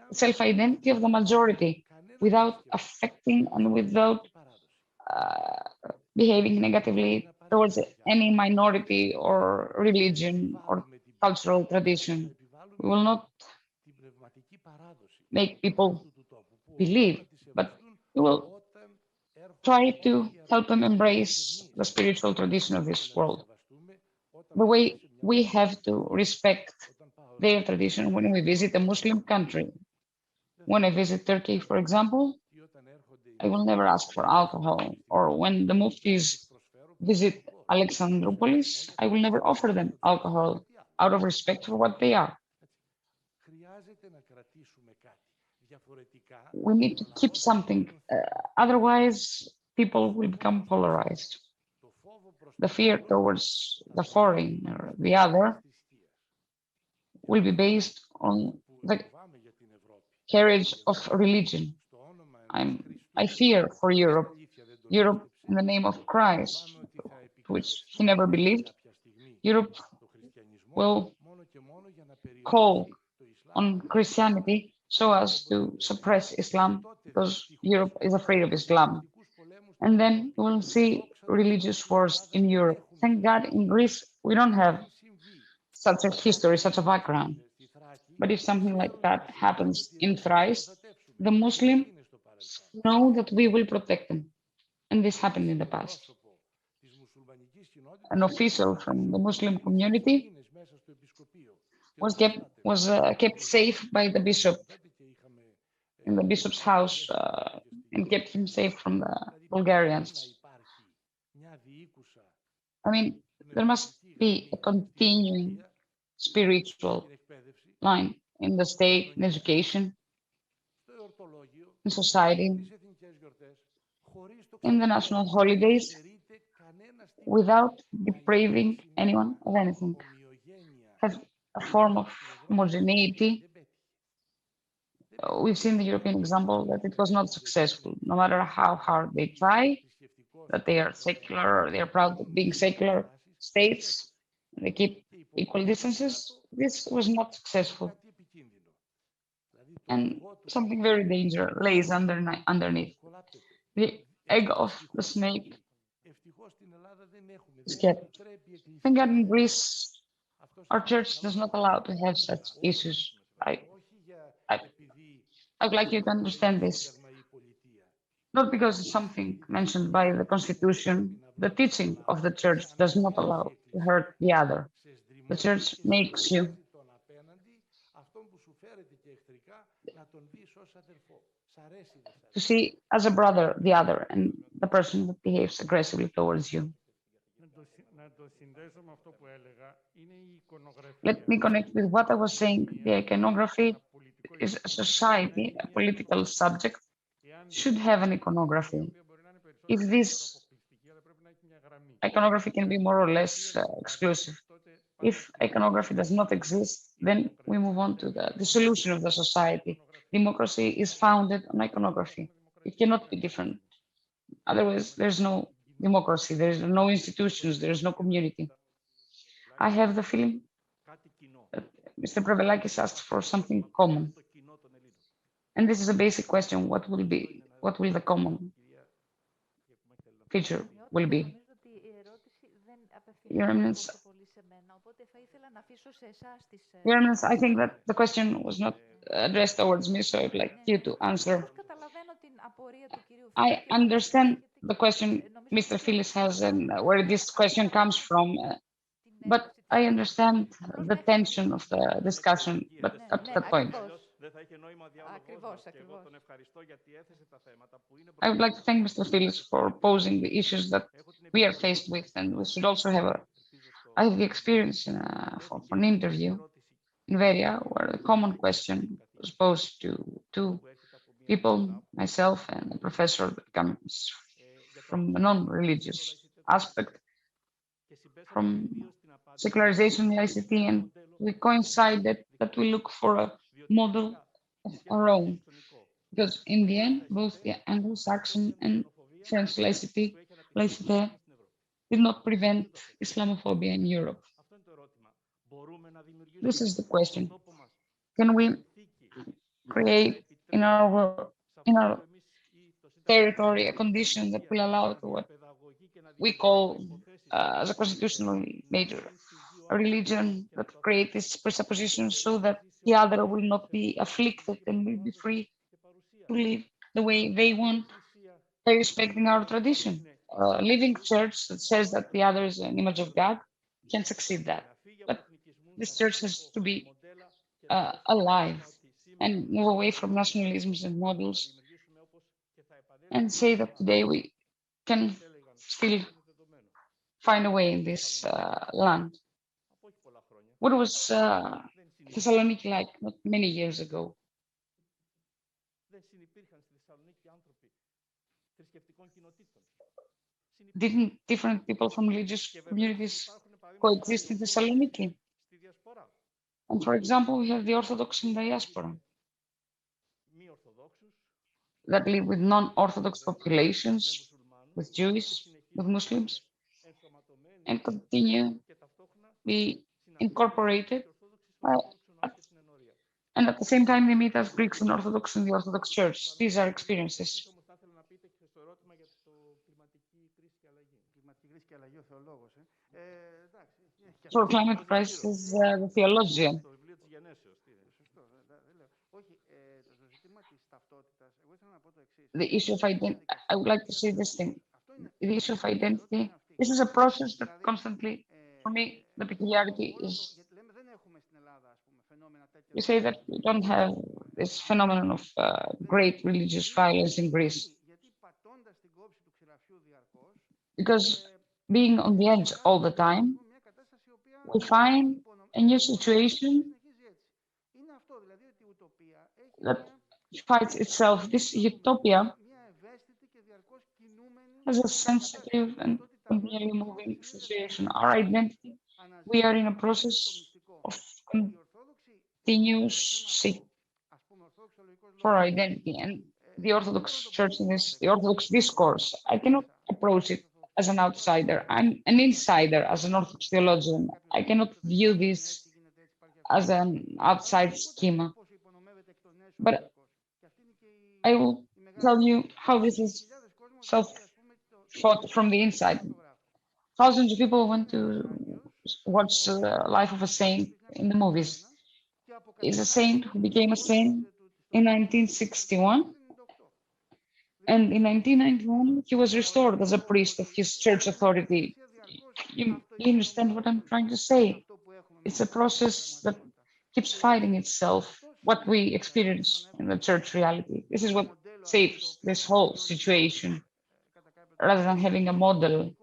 the self-identity of the majority without affecting and without behaving negatively towards any minority or religion or cultural tradition. We will not make people believe, but we will try to help them embrace the spiritual tradition of this world. The way we have to respect their tradition when we visit a Muslim country. When I visit Turkey, for example, I will never ask for alcohol, or when the muftis visit Alexandroupolis, I will never offer them alcohol out of respect for what they are. We need to keep something, otherwise people will become polarized. The fear towards the foreign or the other will be based on the carriage of religion. I fear for Europe. Europe, in the name of Christ, which he never believed, Europe will call on Christianity so as to suppress Islam, because Europe is afraid of Islam. And then we'll see religious wars in Europe. Thank God in Greece, we don't have such a history, such a background. But if something like that happens in Thrace, the Muslims know that we will protect them. And this happened in the past. An official from the Muslim community was kept safe by the bishop in the bishop's house and kept him safe from the Bulgarians. I mean, there must be a continuing spiritual line in the state, in education, in society, in the national holidays, without depriving anyone of anything. Have a form of homogeneity. We've seen the European example that it was not successful, no matter how hard they try, that they are secular, they are proud of being secular states, they keep equal distances. This was not successful. And something very dangerous lays underneath. The egg of the snake is kept. Thank God in Greece, our church does not allow to have such issues. I, I, I would like you to understand this. Not because it's something mentioned by the Constitution, the teaching of the church does not allow to hurt the other. The church makes you to see as a brother the other and the person that behaves aggressively towards you. Let me connect with what I was saying. The iconography is a society, a political subject, should have an iconography. If this iconography can be more or less exclusive, if iconography does not exist, then we move on to the dissolution of the society. Democracy is founded on iconography. It cannot be different. Otherwise, there's no democracy, there's no institutions, there's no community. I have the feeling that Mr. Prevelakis asked for something common. And this is a basic question, what will the common feature will be? Your Eminence, Your Eminence, I think that the question was not addressed towards me, so I'd like you to answer. I understand the question Mr. Phyllis has and where this question comes from, but I understand the tension of the discussion, but up to that point. I would like to thank Mr. Phyllis for posing the issues that we are faced with, and we should also have I have the experience for an interview in Veria where the common question was posed to two people, myself and a professor that comes from a non-religious aspect, from secularization in the ICT, and we coincided that we look for a model of our own. Because in the end, both the Anglo-Saxon and French laicite did not prevent Islamophobia in Europe. This is the question. Can we create in our territory a condition that will allow to what we call as a constitutionally major a religion that create these presuppositions so that the other will not be afflicted and will be free to live the way they want by respecting our tradition. A living church that says that the other is an image of God can succeed that. But this church has to be alive and move away from nationalisms and models and say that today we can still find a way in this land. What was Thessaloniki like not many years ago? Didn't different people from religious communities coexist in Thessaloniki? And for example, we have the Orthodox in diaspora that live with non-Orthodox populations, with Jewish, with Muslims, and continue to be incorporated. And at the same time, they meet as Greeks and Orthodox in the Orthodox Church. These are experiences. For climate crisis, the theologian. The issue of identity, I would like to say this thing. The issue of identity, this is a process that constantly, for me, the peculiarity is, we say that we don't have this phenomenon of great religious violence in Greece. Because being on the edge all the time, we find a new situation that fights itself. This utopia has a sensitive and continually moving situation. Our identity, we are in a process of continuous seek for identity, and the Orthodox Church in this, the Orthodox discourse, I cannot approach it as an outsider. I'm an insider as an Orthodox theologian. I cannot view this as an outside schema. But I will tell you how this is self-fought from the inside. Thousands of people went to watch the life of a saint in the movies. He's a saint who became a saint in 1961. And in 1991, he was restored as a priest of his church authority. You understand what I'm trying to say? It's a process that keeps fighting itself, what we experience in the church reality. This is what saves this whole situation, rather than having a model,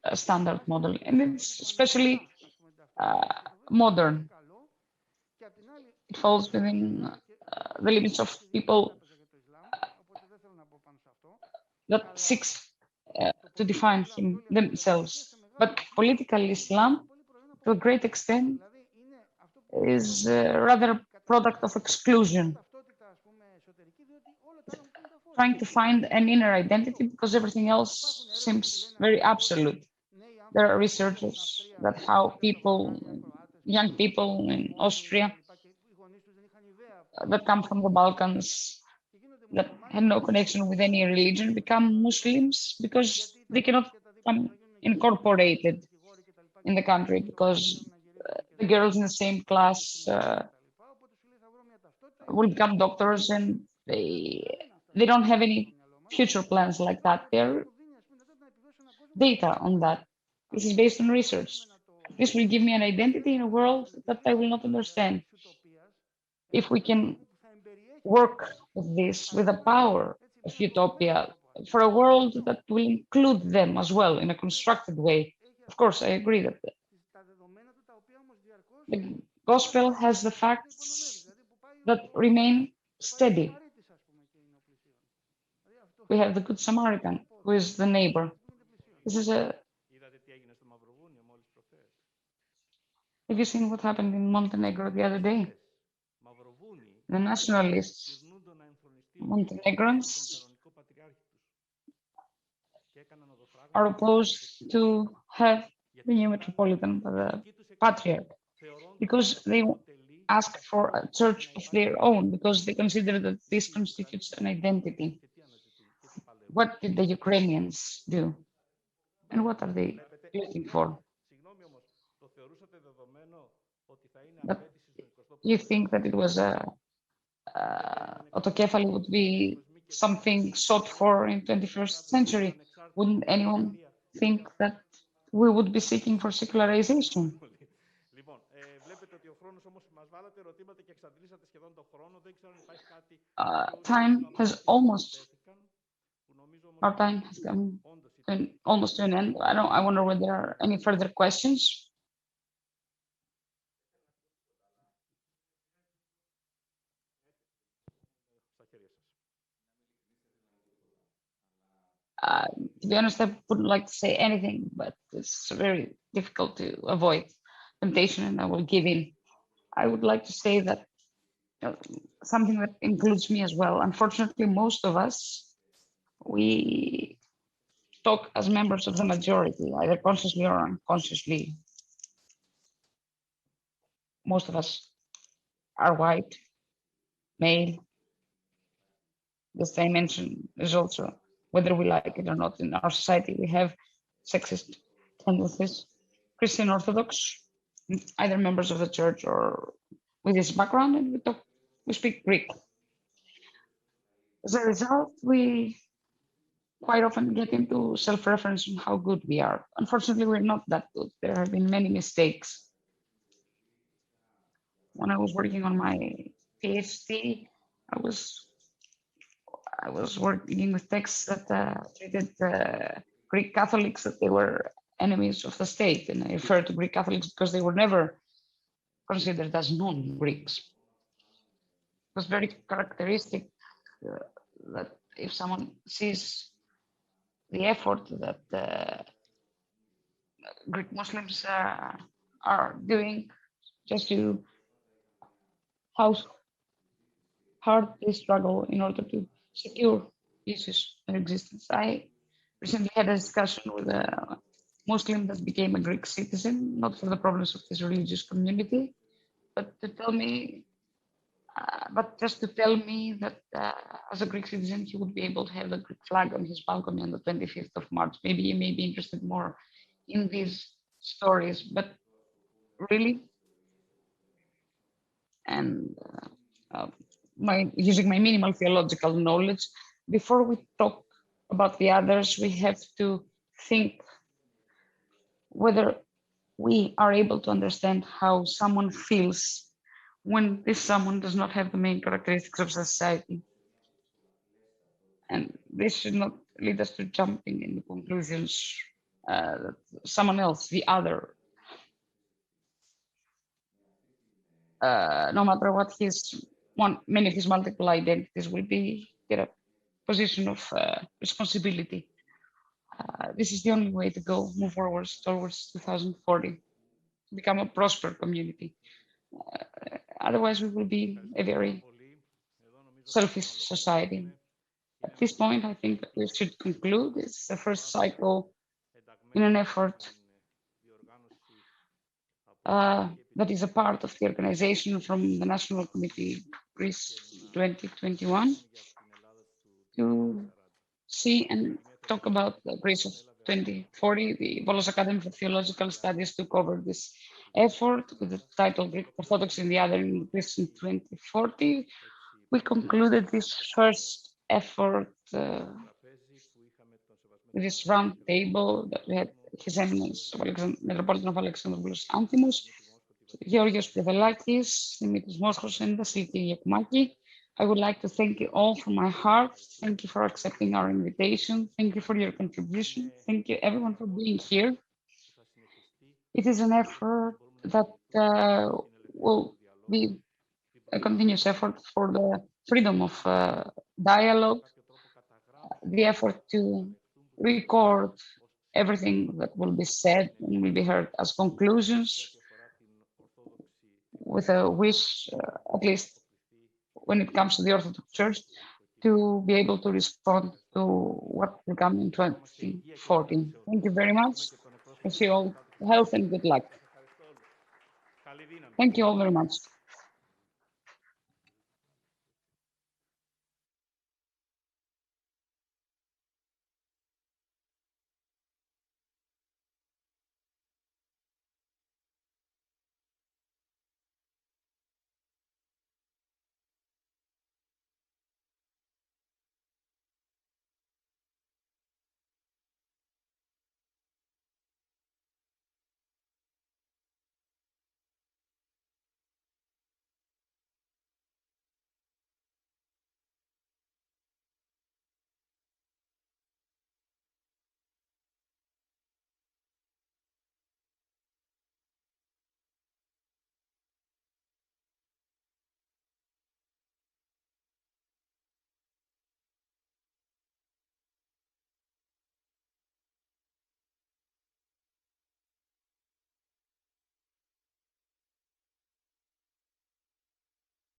a standard model. And it's especially modern. It falls within the limits of people that seeks to define themselves. But political Islam, to a great extent, is rather a product of exclusion, trying to find an inner identity because everything else seems very absolute. There are researchers that how people, young people in Austria that come from the Balkans that have no connection with any religion become Muslims because they cannot become incorporated in the country because the girls in the same class will become doctors and they don't have any future plans like that. There are data on that. This is based on research. This will give me an identity in a world that I will not understand. If we can work with this, with the power of utopia, for a world that will include them as well in a constructed way. Of course, I agree that the gospel has the facts that remain steady. We have the Good Samaritan, who is the neighbor. This is a. Have you seen what happened in Montenegro the other day? The nationalists, Montenegrins, are opposed to have the new Metropolitan, the Patriarch, because they ask for a church of their own, because they consider that this constitutes an identity. What did the Ukrainians do? And what are they looking for? But you think that it was a autocephaly would be something sought for in 21st century? Wouldn't anyone think that we would be seeking for secularization? Time has almost, our time has come almost to an end. I wonder whether there are any further questions. To be honest, I wouldn't like to say anything, but it's very difficult to avoid temptation, and I will give in. I would like to say that something that includes me as well. Unfortunately, most of us, we talk as members of the majority, either consciously or unconsciously. Most of us are white, male. This dimension is also, whether we like it or not, in our society, we have sexist tendencies. Christian Orthodox, either members of the church or with this background, and we speak Greek. As a result, we quite often get into self-reference on how good we are. Unfortunately, we're not that good. There have been many mistakes. When I was working on my PhD, I was working with texts that treated Greek Catholics that they were enemies of the state. And I refer to Greek Catholics because they were never considered as non-Greeks. It was very characteristic that if someone sees the effort that Greek Muslims are doing just to how hard they struggle in order to secure issues their existence. I recently had a discussion with a Muslim that became a Greek citizen, not for the problems of his religious community, but to tell me, but just to tell me that as a Greek citizen, he would be able to have the Greek flag on his balcony on the 25th of March. Maybe you may be interested more in these stories, but really, and using my minimal theological knowledge, before we talk about the others, we have to think whether we are able to understand how someone feels when this someone does not have the main characteristics of society. And this should not lead us to jumping into conclusions that someone else, the other, no matter what many of his multiple identities will be, get a position of responsibility. This is the only way to go, move forward towards 2040, become a prosperous community. Otherwise, we will be a very selfish society. At this point, I think that we should conclude. It's the first cycle in an effort that is a part of the organization from the National Committee Greece 2021 to see and talk about the Greece of 2040. The Volos Academy for Theological Studies took over this effort with the title Greek Orthodoxy and the Other in Greece in 2040. We concluded this first effort with this round table that we had His Eminence Metropolitan of Alexandroupolis Anthimos, Georgios Prevelakis, Dimitrios Moschos, and Vassiliki Yakoumaki. I would like to thank you all from my heart. Thank you for accepting our invitation. Thank you for your contribution. Thank you everyone for being here. It is an effort that will be a continuous effort for the freedom of dialogue, the effort to record everything that will be said and will be heard as conclusions, with a wish, at least when it comes to the Orthodox Church, to be able to respond to what will come in 2014. Thank you very much. I wish you all health and good luck. Thank you all very much.